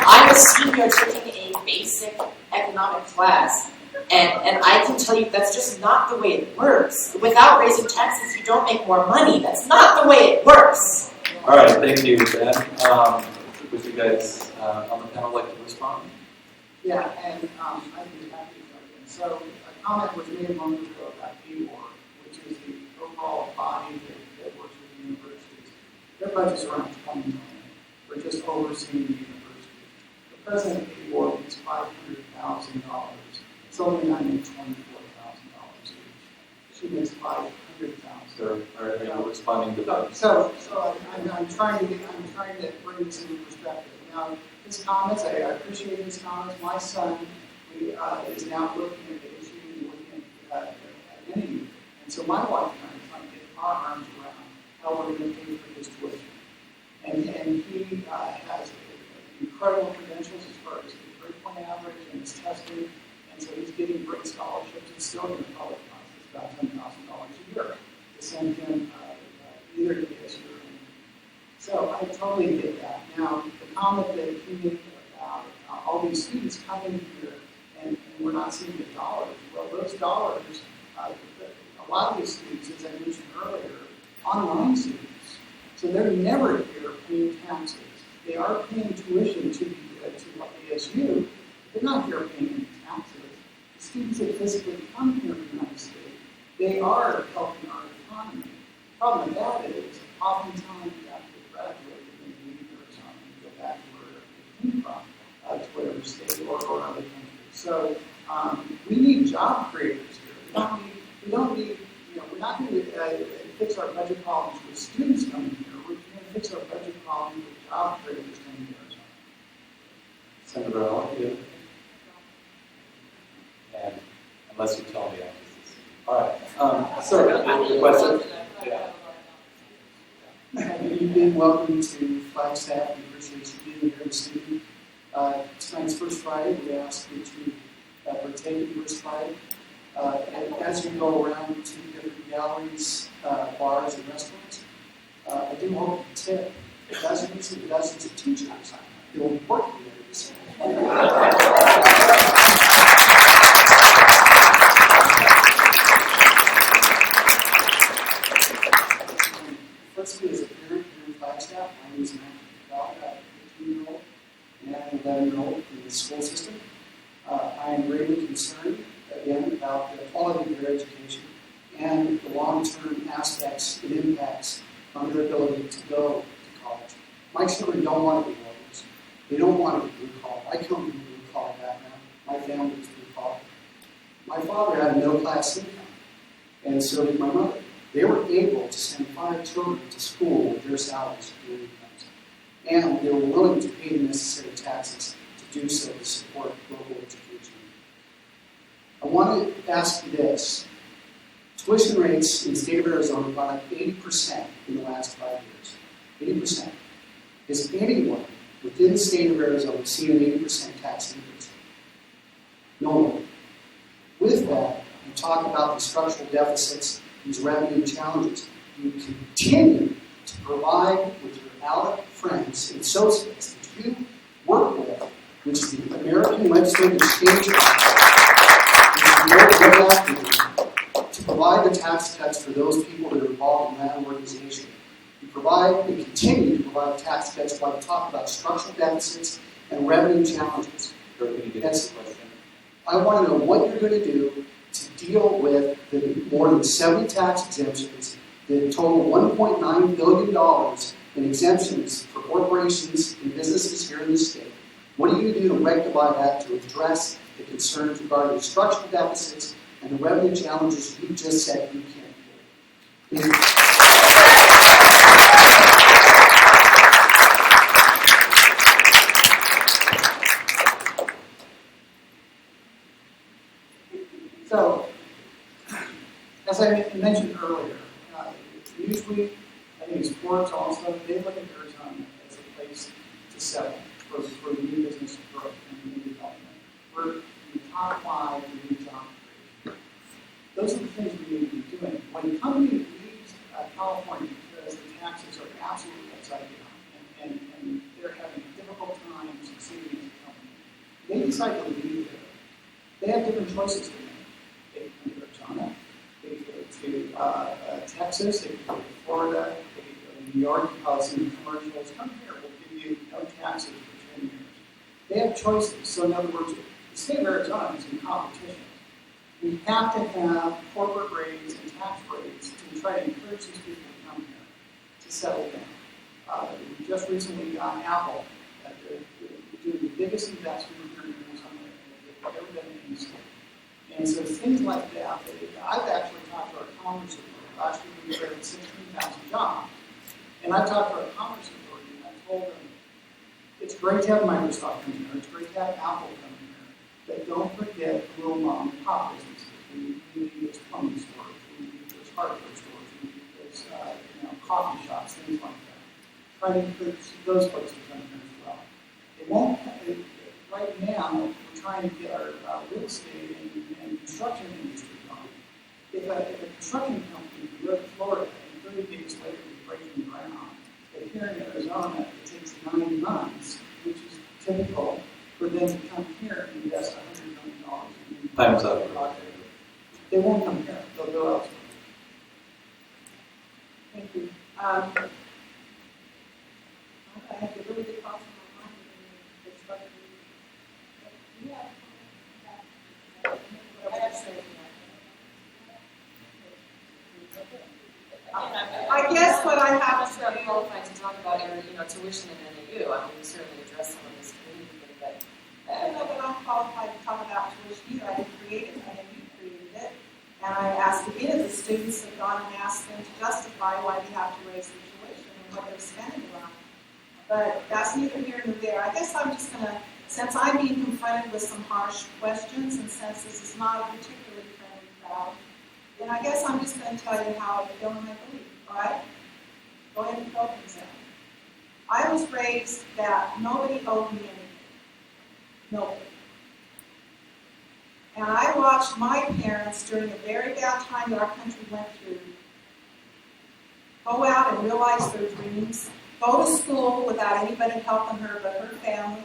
I'm a senior taking a basic economic class, and I can tell you that's just not the way it works. Without raising taxes, you don't make more money. That's not the way it works. All right, thank you, Ben. Would you guys on the panel like to respond? Yeah, and I'd be happy to jump in. So a comment was made a moment ago about AWAR, which is the overall body that works with universities. Their budget's around $20 million. We're just over $6 overseeing the university. The president of the board makes $500,000. Sylvia and I make $24,000 each. She makes $500,000. So, are you responding to that? So I'm trying to bring this into perspective. Now, his comments, I appreciate his comments. My son is now looking at the issue and looking at many. And so my wife and I are trying to get our arms around how we're going to pay for his tuition. And he has incredible credentials as far as his grade point average and his testing. And so he's getting great scholarships. It's still going to probably cost us about $10,000 a year to send him either to ASU or in. So I totally get that. Now, the comment that he made about all these students coming here and we're not seeing the dollars. Well, those dollars, a lot of these students, as I mentioned earlier, online students. So they're never here paying taxes. They are paying tuition to ASU. They're not here paying any taxes. The students that physically come here to the United States, they are helping our economy. The problem with that is, oftentimes after they graduate, they leave Arizona and go back to where they came from, to whatever state or other country. So we need job creators here. We don't need, we're not going to fix our budget problems with students coming here. We're going to fix our budget problems with job creators coming to Arizona. Senator Allen, you? And unless you tell me after this. All right. Sir, your question? Yeah. Good evening. Welcome to Flagstaff. We appreciate you being here this evening. Tonight's First Friday. We ask you to partake in First Friday. And as you go around to different galleries, bars, and restaurants, I do hope you tip dozens and dozens of teachers who will work here this evening. First is a parent here in Flagstaff. My name is Matt. I've got a 15-year-old and an 11-year-old in the school system. I am greatly concerned, again, about the quality of their education and the long-term aspects and impacts on their ability to go to college. My children don't want to be lawyers. They don't want to be blue-collar. I come from a blue-collar background. My family was blue-collar. My father had a middle-class income, and so did my mother. They were able to send 5 children to school with their salaries and incomes. And they were willing to pay the necessary taxes to do so to support local education. I want to ask you this. Tuition rates in the state of Arizona have gone up 80% in the last 5 years. 80%. Has anyone within the state of Arizona seen an 80% tax increase? No one. With that, you talk about the structural deficits, these revenue challenges. You continue to provide with your allied friends and associates that you work with, which is the American Legislative Exchange to provide the tax cuts for those people that are involved in that organization. You provide and continue to provide tax cuts while we talk about structural deficits and revenue challenges. That's the question. I want to know what you're going to do to deal with the more than 70 tax exemptions that total $1.9 billion in exemptions for corporations and businesses here in the state. What are you going to do to rectify that to address the concerns regarding the structural deficits and the revenue challenges you just said you can't do? So, as I mentioned earlier, Newsweek, I think it's Forbes also, they look at Arizona as a place to settle for new business growth and new development. We're in the top 5 for new job creation. Those are the things we need to be doing. When a company leaves California because the taxes are absolutely upside down and they're having a difficult time succeeding as a company, they decide to leave there. They have different choices to make. They can go to Arizona, they can go to Texas, they can go to Florida, they can go to New York, some commercials. Come here, we'll give you no taxes for 10 years. They have choices. So in other words, the state of Arizona is in competition. We have to have corporate rates and tax rates to try to encourage these people to come here, to settle down. We just recently got Apple do the biggest investment in career in something that they've ever done in the state. And so things like that, I've actually talked to our Congress authority. Last year we created 16,000 jobs. And I talked to our Congress authority and I told them, it's great to have Microsoft come here, it's great to have Apple come here, but don't forget little mom and pop businesses. We need those plumbing stores, we need those hardware stores, we need those coffee shops, things like that. Try to encourage those folks to come here as well. It won't, right now, we're trying to get our real estate and construction industry going. If a construction company can go to Florida and 30 days later is breaking ground, but here in Arizona, it takes 9 months, which is typical for them to come here and invest $100 million in Time's up. They won't come here, they'll go elsewhere. Thank you. I have to really get off my mind and it's like, yeah. I guess what I have to not qualified to talk about tuition in NAU. I mean, we certainly address some of this community thing, but I don't know that I'm qualified to talk about tuition either. I didn't create it. I know you created it. And I asked again if the students have gone and asked them to justify why they have to raise their tuition and what they're spending it on. But that's neither here nor there. I guess I'm just going to, since I'm being confronted with some harsh questions and since this is not a particularly friendly crowd, then I guess I'm just going to tell you how I feel and I believe, all right? Go ahead and throw things at me. I was raised that nobody owed me anything. Nobody. And I watched my parents during a very bad time that our country went through go out and realize their dreams, go to school without anybody helping her but her family.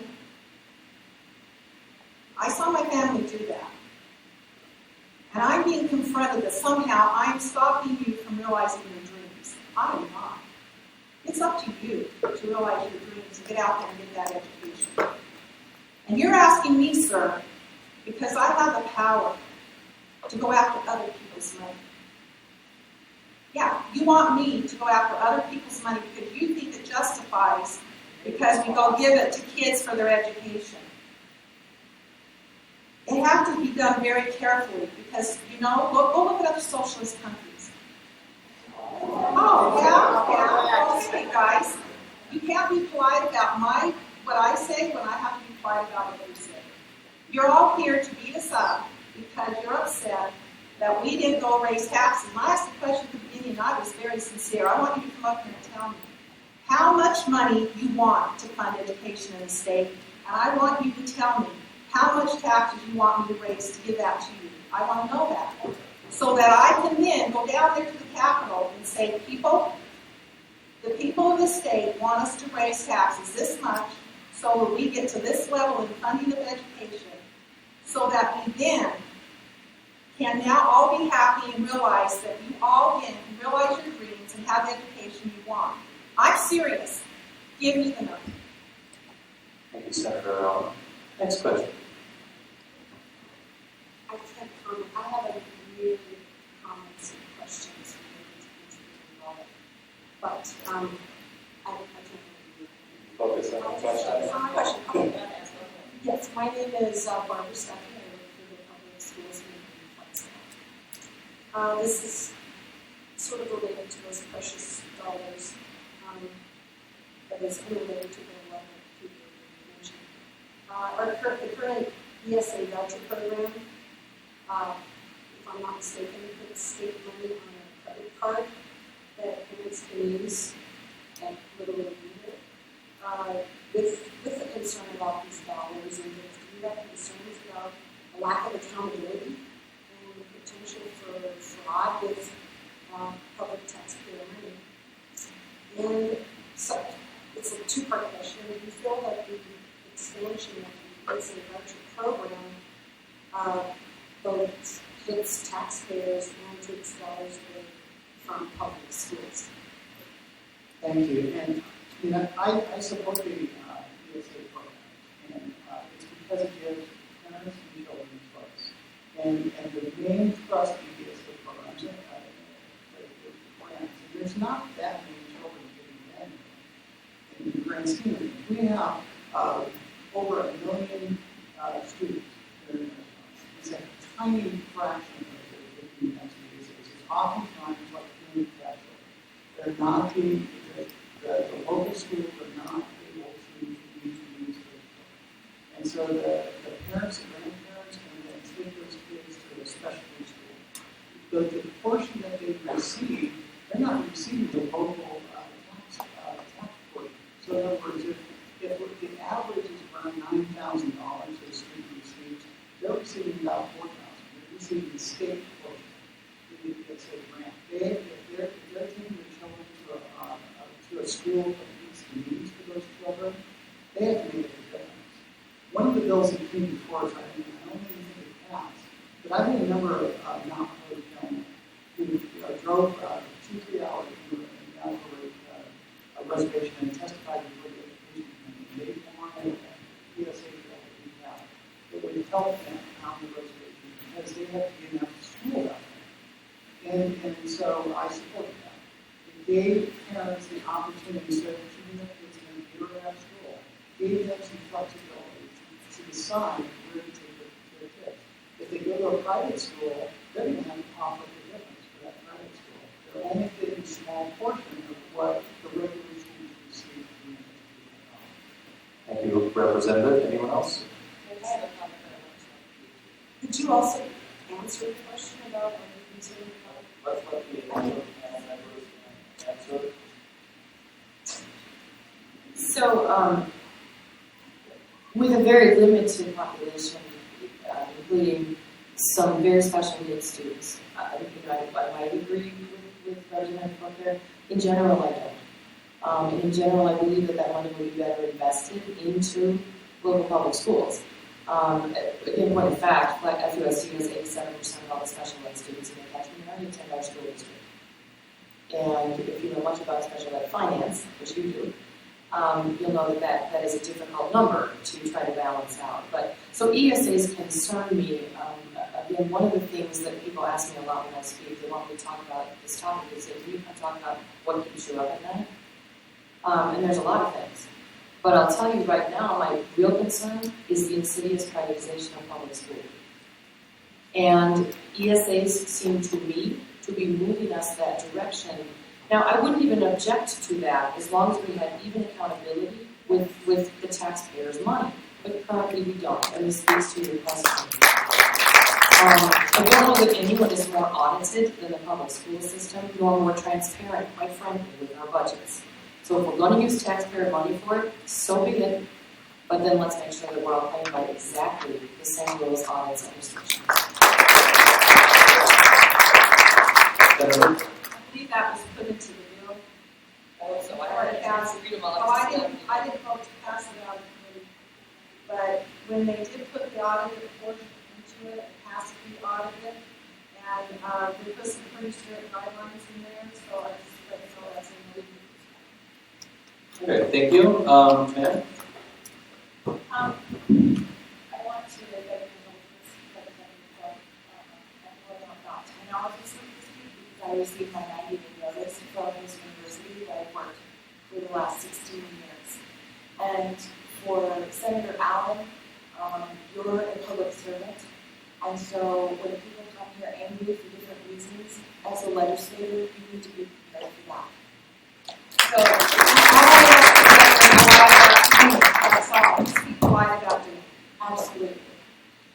I saw my family do that. And I'm being confronted that somehow I'm stopping you from realizing your dreams. I am not. It's up to you to realize your dreams and get out there and get that education. And you're asking me, sir, because I have the power to go after other people's money. Yeah, you want me to go after other people's money because you think it justifies because we go give it to kids for their education. It has to be done very carefully because, go look at other socialist countries. Oh, yeah, okay, guys. You can't be polite about what I say when I have to be polite about what you say. You're all here to beat us up because you're upset that we didn't go raise taxes. And I asked the question at the beginning, and I was very sincere. I want you to come up here and tell me how much money you want to fund education in the state, and I want you to tell me how much taxes you want me to raise to give that to you. I want to know that. So that I can then go down there to the Capitol and say, the people of the state want us to raise taxes this much so that we get to this level in funding of education so that we then can now all be happy and realize that you all again can realize your dreams and have the education you want. I'm serious. Give me the money. Thank you, Senator Allen. Next question. I just have a comment. I have a really comments and questions related to but I can't really Focus on the question. question. Okay. Yes, my name is Barbara Steffen. I work for the public schools in Flexner. This is sort of related to those precious dollars, but it's unrelated to the level of people you mentioned. The current ESA voucher program, if I'm not mistaken, puts state money on a credit card that parents can use and literally use it. With the concern about these dollars and do you have concerns about a lack of accountability and the potential for fraud with public taxpayer money? And so it's a two-part question. Do you feel that the expansion of the ESA voucher program both hits taxpayers and takes dollars away from public schools? Thank you. And I support the ESA program, and it's because it gives parents and children choice. And the main thrust of the ESA program is grants. And there's not that many children getting that in the grand scheme of things. We have over 1 million students here in Arizona. It's a tiny fraction of the community entities. It's oftentimes like community casual. They're not the local schools are not able to meet the needs of the children. And so the parents and grandparents can then take those kids to a specialty school. The portion that they receive, they're not receiving the local tax portion. So in other words, if the average is around $9,000 that a student receives, they're receiving about $4,000. They're receiving the state portion. It's a grant. If they're taking their children to a school that meets the needs for those children, they have to make a difference. One of the bills that came before us, I don't even think it passed, but I knew a number of non-public gentlemen who drove 2-3 hours to a reservation and testified before the education committee. They wanted a PSA bill that we have that would help them on the reservation because they have to get enough school out there. And so I supported that. It gave parents the opportunity, so even if it's in an area school, gave them some flexibility to decide where to take their kids. If they go to a private school, they're going to have to offer the difference for that private school. They're only getting a small portion of what the regular students receive from the education model. Thank you, Representative. Anyone else? Could you also answer the question about when you consider Let's let the members answer. So, with a very limited population, including some very special needs students, I might agree with Representative Thorpe. In general, I don't. And in general, I believe that money would be better invested into local public schools. In point of fact, like FUSD has 87% of all the special ed students in the catchment area attend our school district. And if you know much about special ed finance, which you do, you'll know that is a difficult number to try to balance out. But so ESAs concern me. Again, one of the things that people ask me a lot when I speak, they want me to talk about this topic, is that we can talk about what keeps you up at night. And there's a lot of things. But I'll tell you right now, my real concern is the insidious privatization of public schools. And ESAs seem to me to be moving us that direction. Now, I wouldn't even object to that as long as we had even accountability with the taxpayers' money. But currently we don't, and this speaks to your question. I don't know that anyone is more audited than the public school system, nor more transparent, quite frankly, with our budgets. So if we're going to use taxpayer money for it, so be it. But then let's make sure that we're all playing by exactly the same rules, audits, and restrictions. I believe that was put into the bill. So I didn't vote to pass it out of committee. But when they did put the audited portion into it, it has to be audited. And they put some pretty strict guidelines in there, so I just let you know that's in there. Okay, thank you. Ma'am? I want to get and obviously this week because I received my 90-day notice from this university that I've worked for the last 16 years. And for Senator Allen, you're a public servant, and so when people come here angry for different reasons, as a legislator, you need to be prepared for that. So, that's all. Just be quiet about it. Absolutely.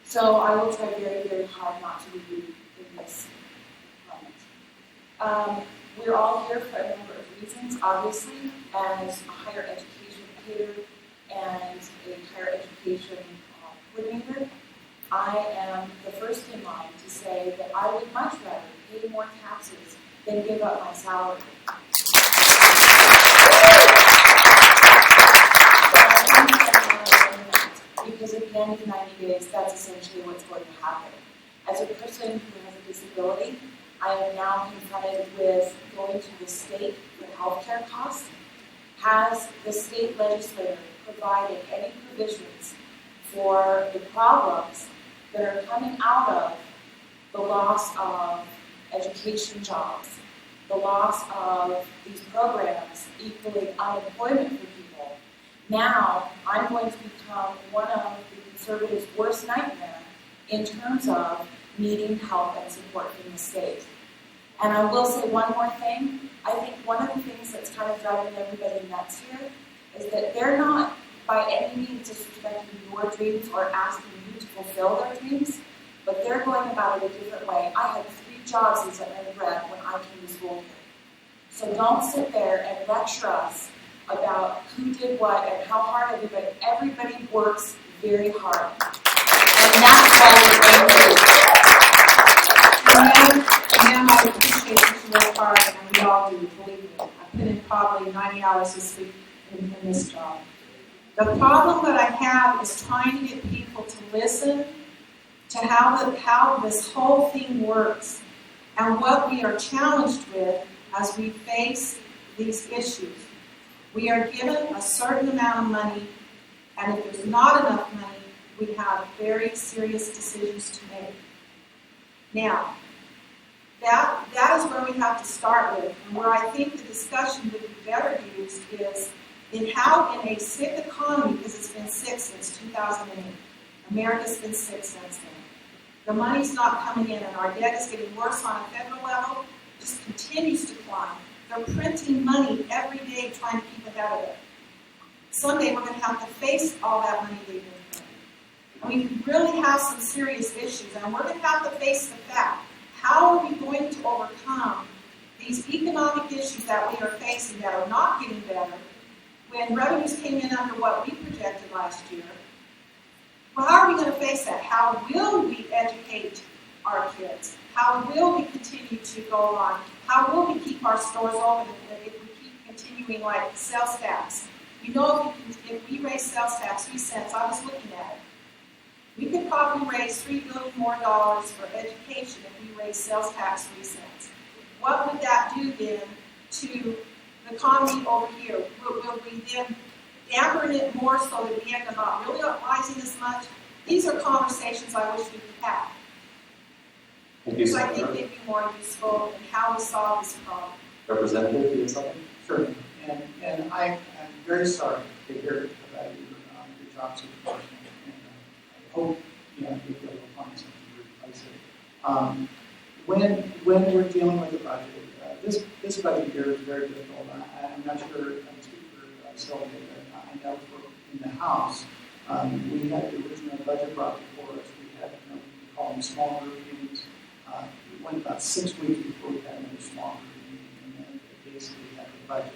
So I will try very, very hard not to be rude in this moment. We're all here for a number of reasons, obviously, as a higher education educator and a higher education coordinator. I am the first in line to say that I would much rather pay more taxes than give up my salary. Because at the end of 90 days, that's essentially what's going to happen. As a person who has a disability, I am now confronted with going to the state for healthcare costs. Has the state legislature provided any provisions for the problems that are coming out of the loss of education jobs, the loss of these programs equaling unemployment for people, Now, I'm going to become one of the conservatives' worst nightmare in terms of needing help and support from the state. And I will say one more thing. I think one of the things that's kind of driving everybody nuts here is that they're not by any means disrespecting your dreams or asking you to fulfill their dreams, but they're going about it a different way. I had 3 jobs as an undergrad when I came to school here. So don't sit there and lecture us about who did what and how hard everybody works very hard. And that's why we're going to Ma'am, I appreciate that you work hard, and we all do, believe me. I put in probably 90 hours this week in this job. The problem that I have is trying to get people to listen to how this whole thing works and what we are challenged with as we face these issues. We are given a certain amount of money, and if there's not enough money, we have very serious decisions to make. Now, that is where we have to start with, and where I think the discussion would be better used is in how in a sick economy, because it's been sick since 2008. America's been sick since then. The money's not coming in, and our debt is getting worse on a federal level, just continues to climb. They're printing money every day trying to keep ahead of it. Someday we're going to have to face all that money they've been printing. I mean, we really have some serious issues, and we're going to have to face the fact, how are we going to overcome these economic issues that we are facing that are not getting better when revenues came in under what we projected last year? Well, how are we going to face that? How will we educate our kids? How will we continue to go on? How will we keep our stores open if we keep continuing like sales tax? You know, if we raise sales tax 3 cents, I was looking at it. We could probably raise $3 billion more for education if we raise sales tax 3 cents. What would that do then to the economy over here? Will we then dampen it more so that we end up not really rising as much? These are conversations I wish we could have. Because I think they'd be more useful in how we solve this problem. Representative, do you have something? Sure. And I'm very sorry to hear about your job situation. And I hope you'll find something to replace it. When we're dealing with the budget, this budget year is very difficult. I'm not sure I'm speaking for Sylvia, but I know in the House, we had the original budget brought before us. We had, we call them small group meetings. We went about 6 weeks before we had another small group meeting, and then basically had the budget.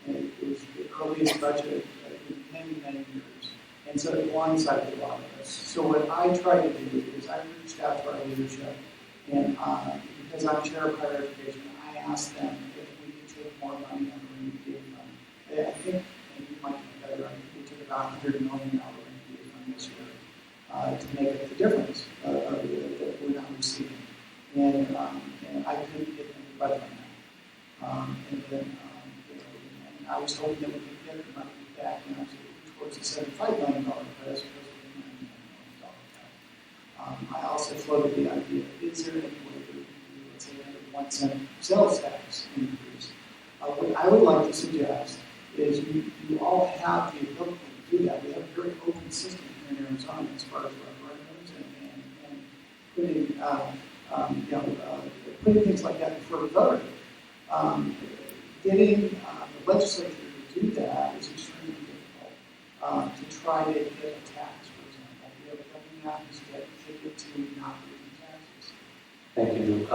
And it was the earliest budget in many years. And so it blindsided a lot of us. So what I try to do is I reached out to our leadership, and because I'm chair of higher education, I asked them if we could take more money out of the rainy day fund. I think, and you might know better, I think we took about $100 million out of the rainy day fund this year to make up the difference that we're not receiving. And I couldn't get them to budge on that. And then and I was hoping that we could get the money back towards the $75 million cut as opposed to the $90 million cut. I also floated the idea, is there any way that we can do, let's say, another 1 cent sales tax increase? What I would like to suggest is you all have the ability to do that. We have a very open system here in Arizona as far as referendums and putting things like that before the voter. Getting the legislature to do that is extremely difficult. To try to get a tax, for example, we have a government app instead take it to not paying taxes. Thank you,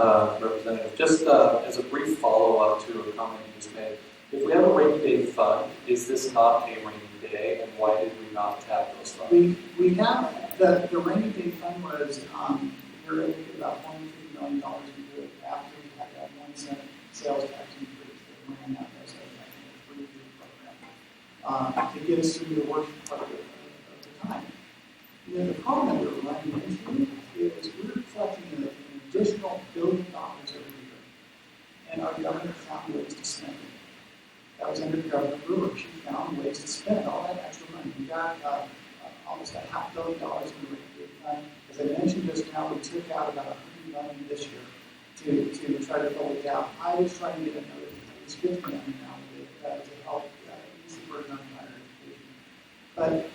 Representative. Just as a brief follow-up to a comment you just made, if we have a rainy day fund, is this not a rainy day, and why did we not tap those funds? We have the rainy day fund was we're able to get about $150 million into it after we had that 1 cent sales tax increase that ran out as a 3-year program to get us through the worst part of the time. The problem that we're running into is we're collecting an additional $1 billion every year, and our governor found ways to spend it. That was under Governor Brewer. She found ways to spend all that extra money. We got almost $500 million in the rainy day fund. As I mentioned just now, we took out about $100 million this year to try to fill the gap. I was trying to get another $50 million out of it to help ease the burden on higher education. But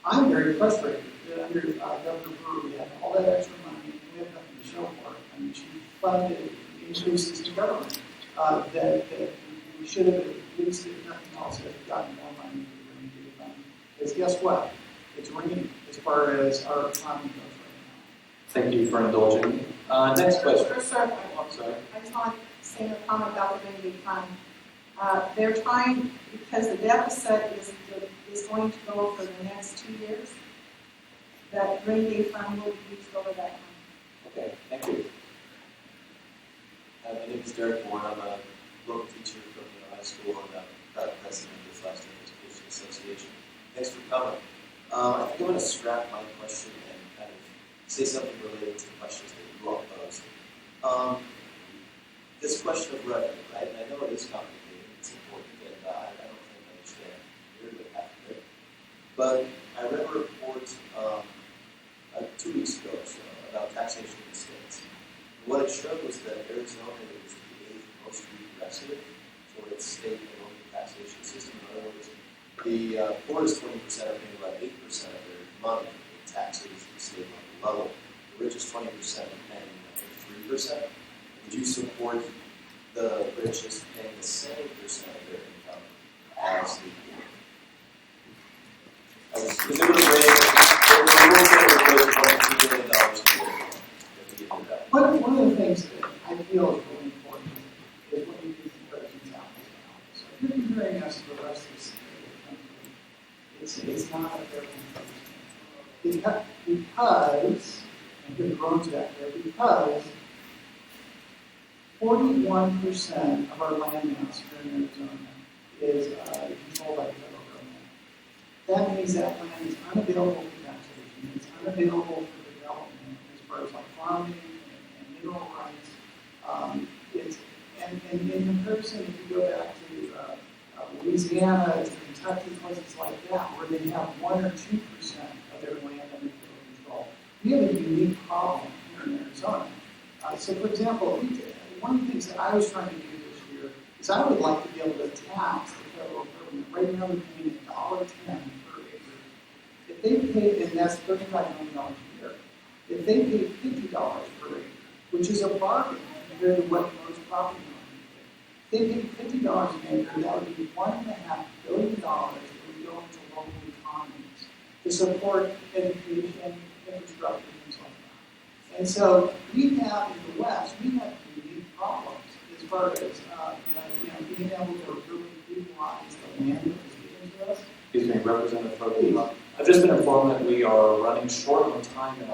I'm very frustrated that under Governor Brewer, we have all that extra money, and we have nothing to show for it. I mean, she funded increases to government that we should have, at least if nothing else, have gotten more money for the rainy day fund. Because guess what? It's raining as far as our economy goes right now. Thank you for indulging me. Next question. Sir, I'm sorry. I just want to say a comment about the rainy day fund. They're trying, because the deficit is going to go for the next 2 years, that rainy day fund will be used over that time. Okay, thank you. My name is Derek Moore. I'm a local teacher from the high school and I'm proud president of the Flagstaff Education Association. Thanks for coming. I think I'm going to scrap my question and kind of say something related to the questions that you all posed. This question of revenue, right? And I know it is complicated. It's important, and I don't think I understand nearly half of it. But I read a report 2 weeks ago or so about taxation in the states. What it showed was that Arizona is the 8th most regressive for its state and local taxation system. In other words, the poorest 20% are paying about 8% of their money in taxes at the state and local level. The richest 20% are paying, I think, 3%. Would you support the richest paying the same percent of their income as the poor? Because it would raise, the rules that would raise $1 billion a year if we did that. One of the things that I feel is really important is when you do comparisons apples to apples. So if you're comparing us to the rest of the country, it's not a fair comparison. Because, and good grown to that there, because 41% of our land mass here in Arizona is controlled by the federal government. That means that land is unavailable for taxation. It's unavailable for development as far as like farming and mineral rights. And in comparison, if you go back to Louisiana, to Kentucky, places like that, where they have 1 or 2% of their land under federal control, we have a unique problem here in Arizona. So, for example, one of the things that I was trying to do this year is I would like to be able to tax the federal government. Right now, we're paying $1.10 per acre. If they pay, and that's $35 million a year. If they pay $50 per acre, which is a bargain compared to what most property owners pay, if they pay $50 an acre, that would be $1.5 billion that would go into local economies to support education, infrastructure, things like that. And so we have in the West, we have unique problems as far as being able to really utilize the land that was given to us. Excuse me, Representative Thorpe. I've just been informed that we are running short on time in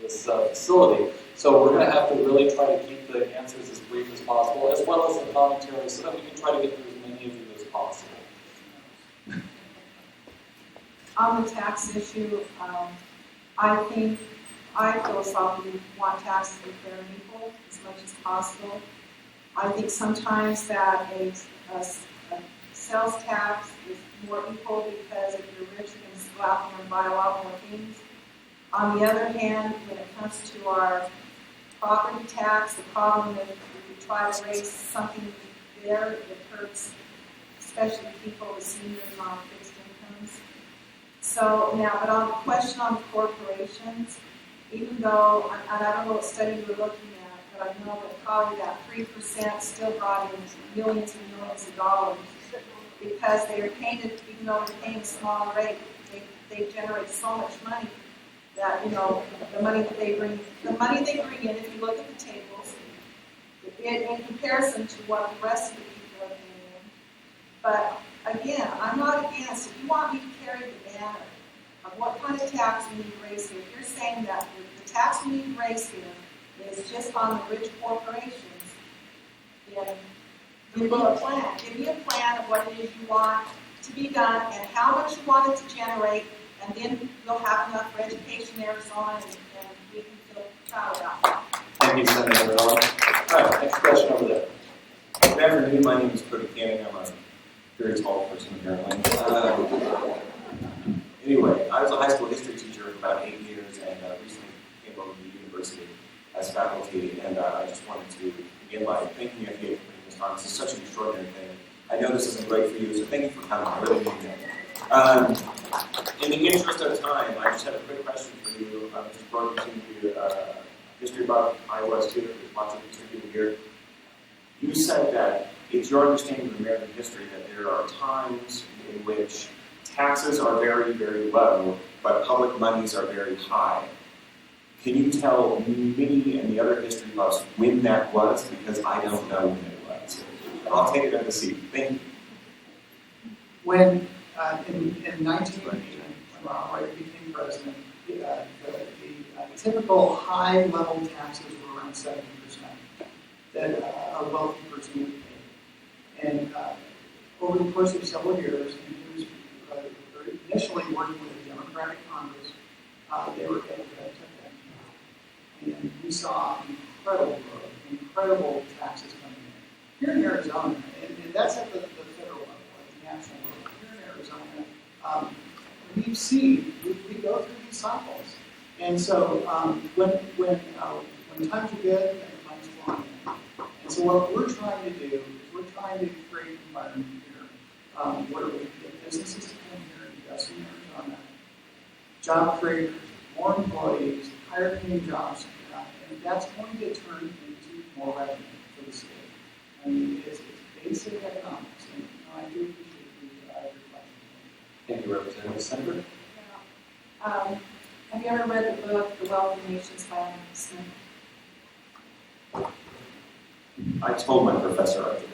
this facility, so we're going to have to really try to keep the answers as brief as possible, as well as the commentary, so that we can try to get through as many of you as possible. On the tax issue, I philosophically want taxes to be fair and equal as much as possible. I think sometimes that a sales tax is more equal because if you're rich, you can go out there and buy a lot more things. On the other hand, when it comes to our property tax, the problem is if we try to raise something there, it hurts, especially people with seniors on fixed incomes. So now, but on the question on the corporations, even though, and I don't know what study you were looking at, but I know that probably that 3% still brought in millions and millions of dollars because they are paying, even though they're paying a smaller rate, they generate so much money that, the money they bring in, if you look at the tables, in comparison to what the rest of the people are paying in. But again, I'm not against, if you want me to carry the banner of what kind of tax we need to raise here, if you're saying that the tax we need to raise here is just on the rich corporations, then give me a plan. Give me a plan of what it is you want to be done and how much you want it to generate, and then you'll have enough for education in Arizona and we can feel proud about that. Thank you, Senator Ellen. All right, next question over there. Good afternoon. My name is Cody Canning. I'm a very tall person, apparently. Anyway, I was a high school history teacher for about 8 years and recently came over to the university as faculty. And I just wanted to begin by thanking you for putting this on. This is such an extraordinary thing. I know this isn't great for you, so thank you for coming. I really mean that. In the interest of time, I just have a quick question for you. Just brought you to history buff. I was too. There's lots of history people here. You said that it's your understanding of American history that there are times in which taxes are very, very low, but public monies are very high. Can you tell me and the other history buffs when that was? Because I don't know when it was. I'll take it as a seat. Thank you. When in 1980, when Ronald Reagan became president, the typical high-level taxes were around 70% that a wealthy person would pay. And over the course of several years, and he was initially working with a Democratic Congress, they were able to cut that down. And we saw incredible growth, incredible taxes coming in. Here in Arizona, and that's at the federal level, at the national level. Here in Arizona, we go through these cycles. And so when times are good and times are flying. And so what we're trying to do is we're trying to create an environment here where we get businesses to come here and invest in Arizona, job creators, more employees, higher paying jobs, and that's going to turn into more revenue for the state. I mean, it's basic economics, and I do appreciate your question. Thank you, Representative Senator. Have you ever read the book, The Wealth of Nations by Adam Smith? I told my professor I did.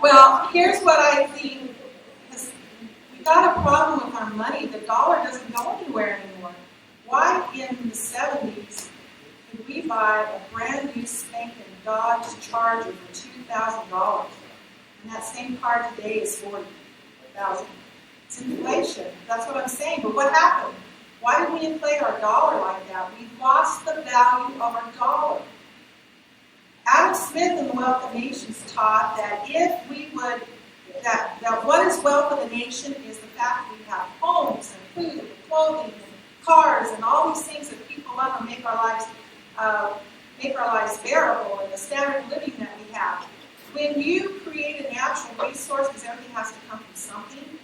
Well, here's what I think. We got a problem with our money. The dollar doesn't go anywhere anymore. Why in the 70s could we buy a brand new spanking Dodge Charger for $2,000? And that same car today is $40,000. It's inflation. That's what I'm saying. But what happened? Why did we inflate our dollar like that? We lost the value of our dollar. Adam Smith in The Wealth of Nations taught that if we would, that what is wealth of a nation is the fact that we have homes and food and clothing and cars and all these things that people love and make our lives bearable and the standard of living that we have. When you create a natural resource, because everything has to come from something,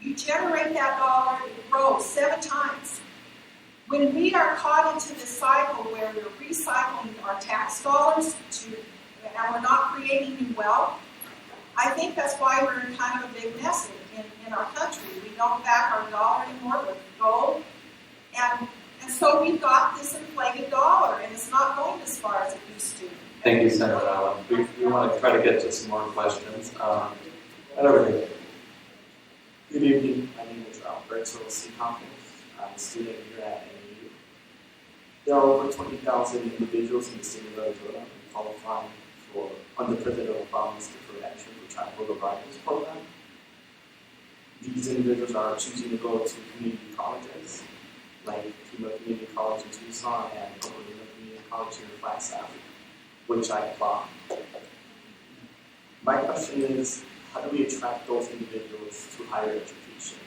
you generate that dollar, it grows 7 times. When we are caught into this cycle where we're recycling our tax dollars and we're not creating new wealth, I think that's why we're in kind of a big mess in our country. We don't back our dollar anymore with gold. And so we've got this inflated dollar, and it's not going as far as it used to. Thank you, Senator Allen. We want to try to get to some more questions. Right over here. Good evening. My name is Albert C. Hawkins. I'm a student here at NAU. There are over 20,000 individuals in the state of Arizona who qualify under President Obama's Deferred Action for Child Voter Rights program. These individuals are choosing to go to community colleges, like Pima Community College in Tucson and Oklahoma Community College here in Flagstaff, which I applaud. My question is, how do we attract those individuals to higher education?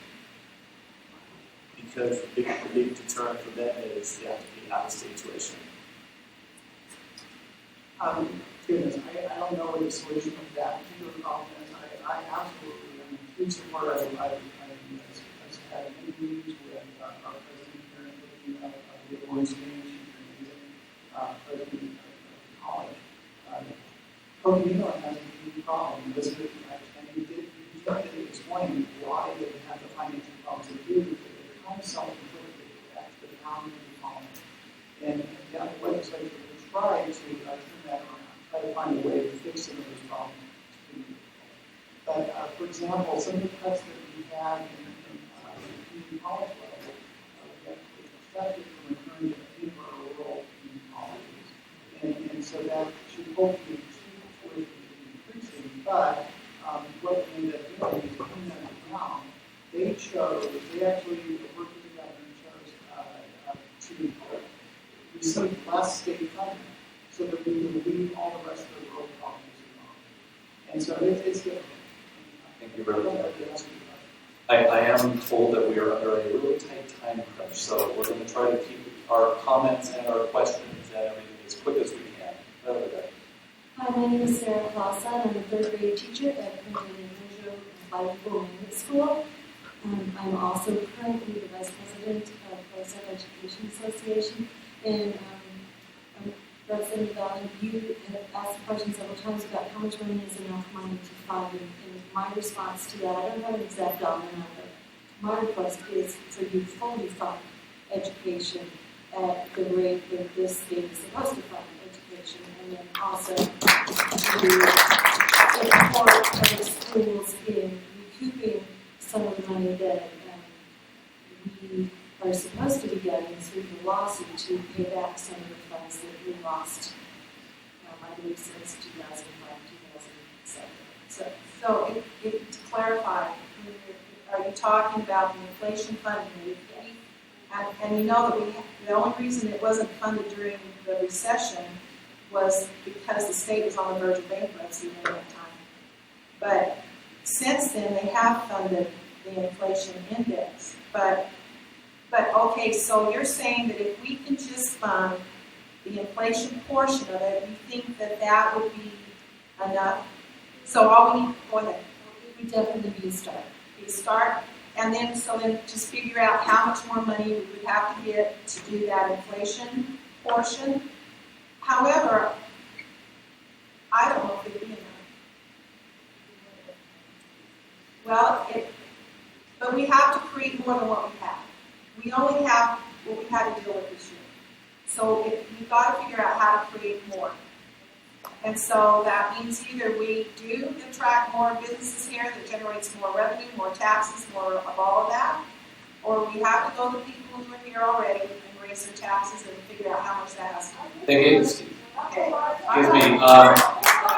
Because the big deterrent for them is they have to pay out-of-state tuition. Goodness, I don't know what the solution to that particular problem is. I absolutely am a huge supporter. I've had interviews with our president here in the Orange State, president of the college. Coconino has a huge problem. And he did explain why they have the financial problems they do, because they're kind of self-inflicted. That's the common problem. And the legislature will try to turn that around, try to find a way to fix some of those problems. But, for example, some of the cuts that we have in community college level, we have expected from returning to people or rural community colleges. And so that should hopefully keep increasing. But what we ended up doing is putting them down. They actually worked with the governor and chose to receive less state funding so that we can leave all the rest of the rural colleges alone. And so it's difficult. Thank you, Representative. I am told that we are under a really tight time crunch, so we're going to try to keep our comments and our questions and everything as quick as we can. Over there. Hi, my name is Sarah Clausen. I'm a 3rd grade teacher at Princeton bilingual school. I'm also currently the vice president of the Thorpe Education Association. And Representative Valley, you have asked the question several times about how much money is enough money to fund, and my response to that, I don't have an exact dollar number. My request is for you to fully fund education at the rate that this state is supposed to fund education, and then also to support other schools in recouping some of the money that we are supposed to be getting through the lawsuit to pay back some of the funds that we lost, I believe, since 2005, 2007. So to clarify, are you talking about the inflation funding? And you know that the only reason it wasn't funded during the recession was because the state was on the verge of bankruptcy during that time. But since then, they have funded the inflation index. But okay, so you're saying that if we can just fund the inflation portion of it, you think that that would be enough? So all we need, go ahead. It would definitely be a start. Be a start, and then just figure out how much more money we would have to get to do that inflation portion. However, I don't know if it'd be enough. Well, but we have to create more than what we have. We only have what we had to deal with this year. So we've got to figure out how to create more. And so that means either we do attract more businesses here that generates more revenue, more taxes, more of all of that, or we have to go to people who are here already and raise their taxes and figure out how much that has to be. Thank you, Steve. Okay. Excuse me.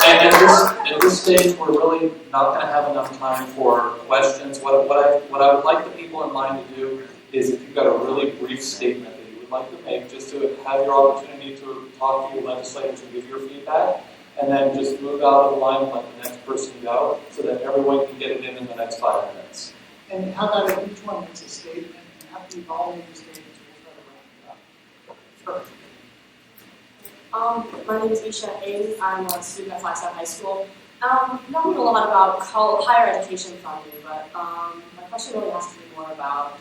At this stage, we're really not going to have enough time for questions. What I would like the people in mind to do is, if you've got a really brief statement that you would like to make, just to have your opportunity to talk to your legislators and give your feedback, and then just move out of the line and let the next person go, so that everyone can get it in the next 5 minutes. And how about if each one makes a statement, and after you've all made the statements, we'll try to wrap it up. Sure. My name is Isha Aiden. I'm a student at Flagstaff High School. Not know a lot about higher education funding, but my question really has to be more about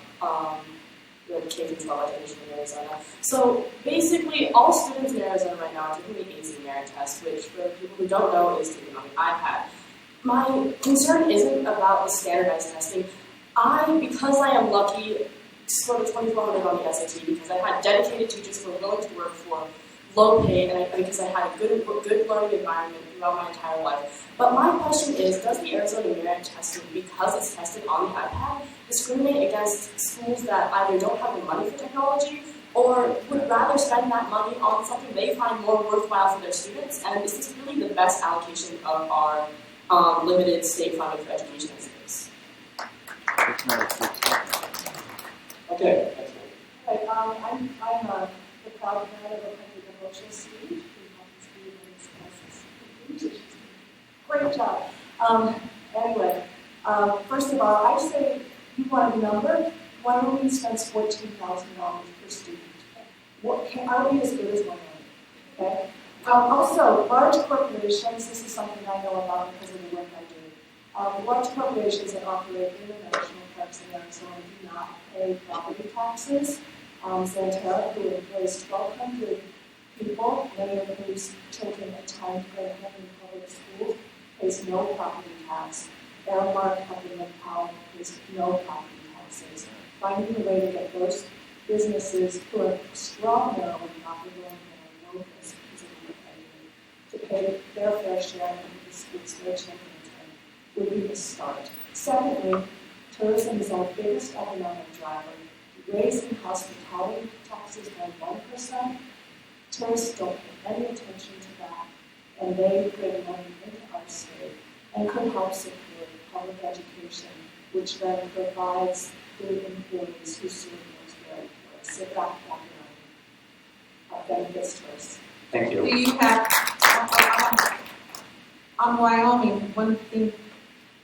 the K-12 education in Arizona. So basically, all students in Arizona right now are taking the AZ merit test, which for people who don't know is taken on the iPad. My concern isn't about the standardized testing. Because I am lucky, scored a 2,400 on the SAT because I had dedicated teachers who were willing to work for low pay, and because I had a good learning environment throughout my entire life. But my question is, does the Arizona merit testing, because it's tested on the iPad, discriminate against schools that either don't have the money for technology or would rather spend that money on something they find more worthwhile for their students? And is this really the best allocation of our limited state funding for education in states? Okay. Right, I'm the proud parent of a country devotional student who happens to be in this class. Great job. Anyway, first of all, I say you want a number. Wyoming spends $14,000 per student. Are we as good as Wyoming? Okay. Also, large corporations. This is something I know about because of the work I do. Large corporations that operate in the national parks in Arizona do not pay property taxes. Santana, who employs 1,200 people, many of whose children attend Grant-Hammond Public Schools, pays no property tax. Aramark up in Nepal pays no property taxes. Finding a way to get those businesses who are extraordinarily profitable and low risk because of the work I do, to pay their fair share of the schools their children attend would be the start. Secondly, tourism is our biggest economic driver. Raising hospitality taxes by 1%, tourists don't pay any attention to that, and they bring money into our state and could help support public education, which then provides the employees who serve those very poor. So that benefits tourists. Thank you. Do you have, on Wyoming, one thing,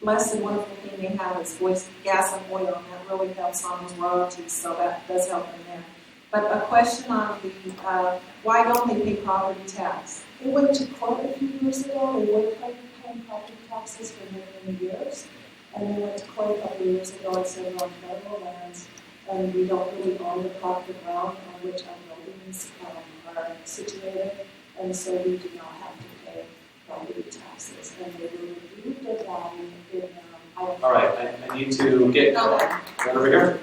less than wonderful thing they have is voice gas and oil, and that really helps on those royalties, so that does help them there. But a question on the, why don't they pay property tax? They went to court a few years ago. They were paying property taxes for many, many years, and they went couple years ago and served on federal lands, and we don't really own the plot of ground on which our buildings are situated, and so we do not have to pay property taxes, and they will remove the value in All right, I need to get going. Right over here.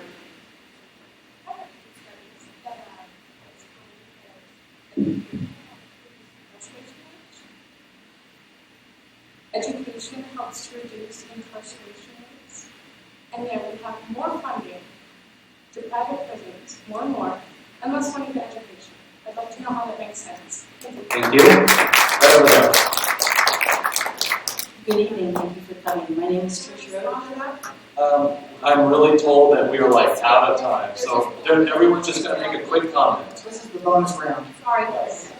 Education helps to reduce incarceration rates, and yet we have more funding to private prisons, more and more, and less funding to education. I'd like to know how that makes sense. Thank you. Thank you. Right over there. Good evening, thank you for coming. My name is Trish Rowe. I'm really told that we are like out of time, so everyone's just going to make a quick comment. This is the bonus round. Sorry, guys.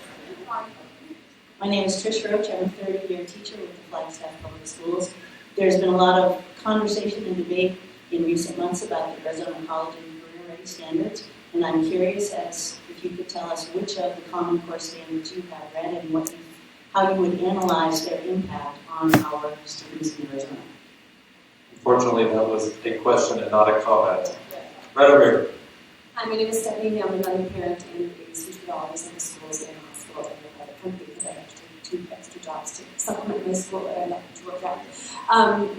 My name is Trish Roach. I'm a third-year teacher with the Flagstaff Public Schools. There's been a lot of conversation and debate in recent months about the Arizona College and Career Ready standards, and I'm curious as if you could tell us which of the Common Core standards you have read and how you would analyze their impact on our students in Arizona. Unfortunately, that was a question and not a comment. Right over here. Hi, my name is Stephanie. I'm a young parent in a suite of hours in the schools and hospital and another company because I have to take 2 extra jobs to supplement my school that I like to work at.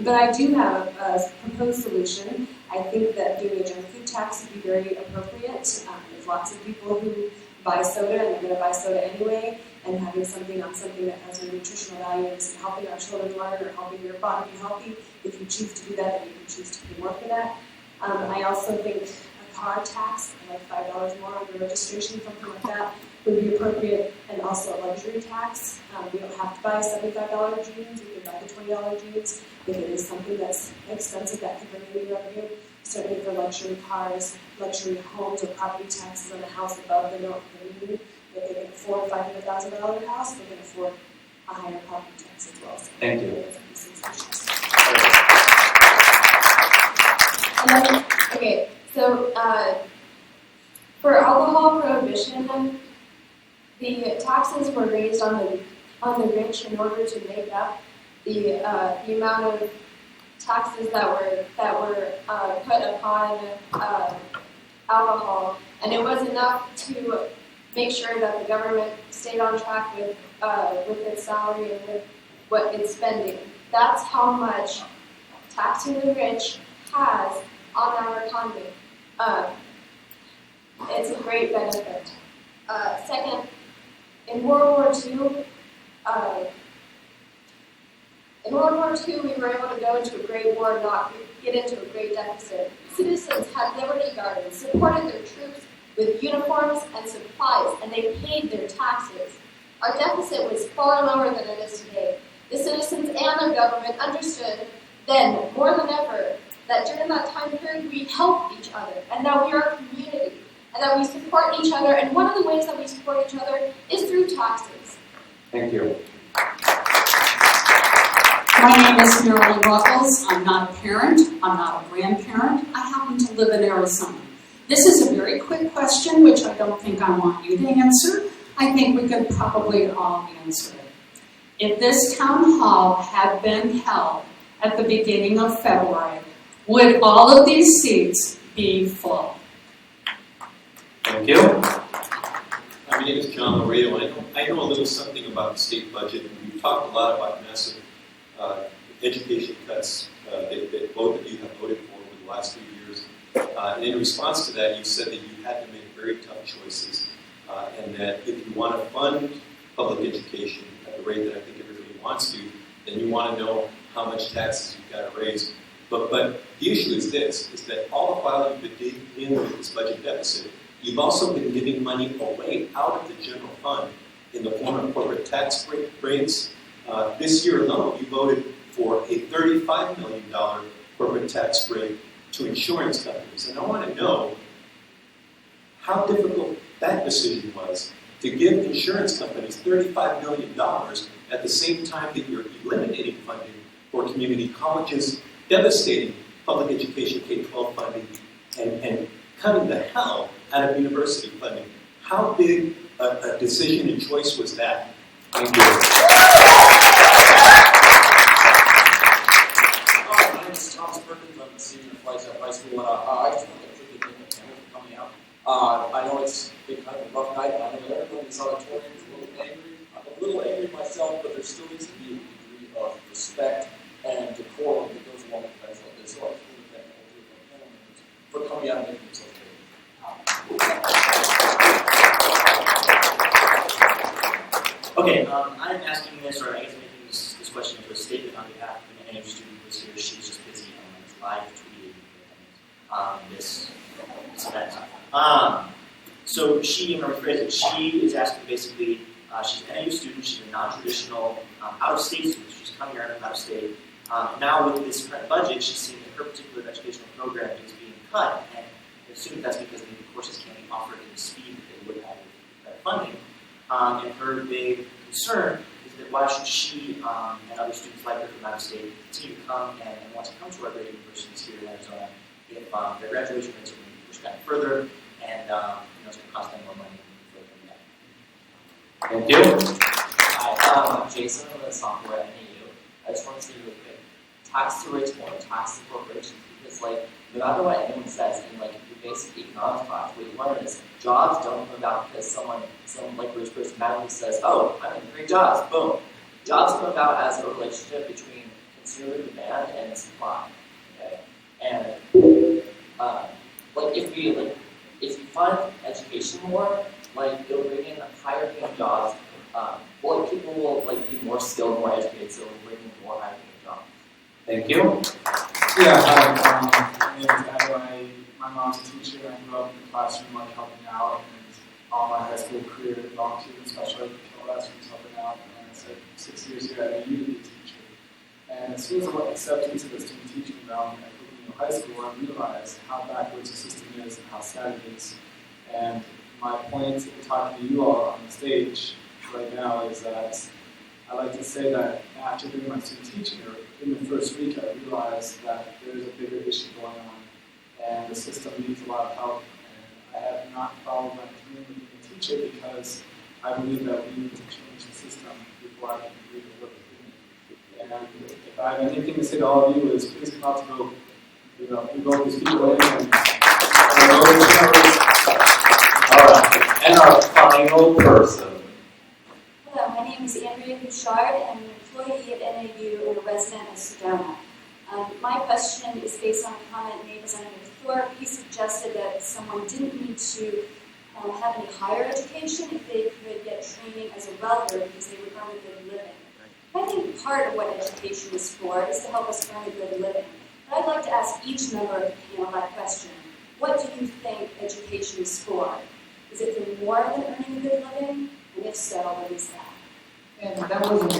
But I do have a proposed solution. I think that doing a junk food tax would be very appropriate. There's lots of people who buy soda and they're going to buy soda anyway, and having something on something that has a nutritional value and helping our children learn or helping your body be healthy. If you choose to do that, then you can choose to pay more for that. I also think a car tax, like $5 more on the registration, something like that, would be appropriate, and also a luxury tax. We don't have to buy $75 jeans, we can buy the $20 jeans. If it is something that's expensive, that could bring in revenue. Certainly for luxury cars, luxury homes, or property taxes on a house above the minimum. If they can afford a $500,000 house, they can afford a higher property tax as well. So thank you. Okay, so for alcohol prohibition, the taxes were raised on the rich in order to make up the amount of taxes that were put upon alcohol, and it was enough to make sure that the government stayed on track with its salary and with what it's spending. That's how much taxing the rich has on our economy. It's a great benefit. Second, in World War II, we were able to go into a great war and not get into a great deficit. Citizens had Liberty Gardens, supported their troops with uniforms and supplies, and they paid their taxes. Our deficit was far lower than it is today. The citizens and their government understood then, more than ever, that during that time period we helped each other, and that we are a community, and that we support each other, and one of the ways that we support each other is through taxes. Thank you. My name is Marilyn Ruckles. I'm not a parent. I'm not a grandparent. I happen to live in Arizona. This is a very quick question, which I don't think I want you to answer. I think we could probably all answer it. If this town hall had been held at the beginning of February, would all of these seats be full? Thank you. My name is John Laredo. I know a little something about the state budget, and we've talked a lot about massive education cuts that both of you have voted for over the last few years. And in response to that, you said that you had to make very tough choices, and that if you want to fund public education at the rate that I think everybody wants to, then you want to know how much taxes you've got to raise. But the issue is this, is that all the while you've been digging in with this budget deficit, you've also been giving money away out of the general fund in the form of corporate tax rates. This year alone, you voted for a $35 million corporate tax rate to insurance companies. And I want to know how difficult that decision was to give insurance companies $35 million at the same time that you're eliminating funding for community colleges, devastating public education K-12 funding, and cutting the hell out of university funding. How big a decision and choice was that? Thank you. My name is Thomas Perkins. I'm the senior I know it's been kind of a rough night, and I know everyone in this auditorium is a little angry. I'm a little angry myself, but there still needs to be a degree of respect and decorum that goes along with events like this. So I just want to thank all three of our panel members for coming out and making themselves available. Okay, I'm asking this, or I guess making this question into a statement on behalf of an NAU student who was here. She's just busy and is live tweeting this event. So she, I'm going to rephrase it, she is asking basically, she's an NAU student, she's a non-traditional, out-of-state student, she's coming here from out-of-state. Now with this current budget, she's seeing that her particular educational program is being cut, and I assume that's because maybe courses can't be offered at the speed that they would have with that funding. And her big concern is that why should she and other students like her from out of state continue to come and want to come to our great universities here in Arizona if their graduation rates are going to be pushed back further and it's going to cost them more money for them back. Thank you. Hi, I'm Jason. I'm a sophomore at NAU. I just want to say really quick, tax to rich more, tax to corporations, because no matter what anyone says in your basic economics class, what you learn is jobs don't come about because some rich person magically says, oh, I'm in 3 jobs, boom. Jobs come about as a relationship between consumer demand and supply. Okay? And if you fund education more, it'll bring in higher paying jobs. People will be more skilled, more educated, so it'll bring in more high paying jobs. Thank you. Yeah, hi. My name is Adlai. My mom's a teacher. I grew up in the classroom, helping out, and all my high school career volunteered in special education classrooms, helping out. And I spent 6 years here at NAU to be a teacher. And as soon as I stepped into the student teaching realm at High School, I realized how backwards the system is and how sad it is. And my point in talking to you all on the stage right now is that I like to say that after doing my student teaching, or in the first week, I realized that there is a bigger issue going on, and the system needs a lot of help. And I have not followed my dream of being a teacher because I believe that we need to change the system before I can really work with it. And if I have anything to say to all of you is please come out to vote. We vote these people in, and all right. And our final person. Hello, my name is Andrea Bouchard. I'm an employee at NAU and a resident of Sedona. My question is based on a comment made by Representative Thorpe. He suggested that someone didn't need to have any higher education if they could get training as a welder because they would earn a good living. I think part of what education is for is to help us earn a good living. But I'd like to ask each member of the panel that question. What do you think education is for? Is it for more than earning a good living? And if so, what is that? And that wasn't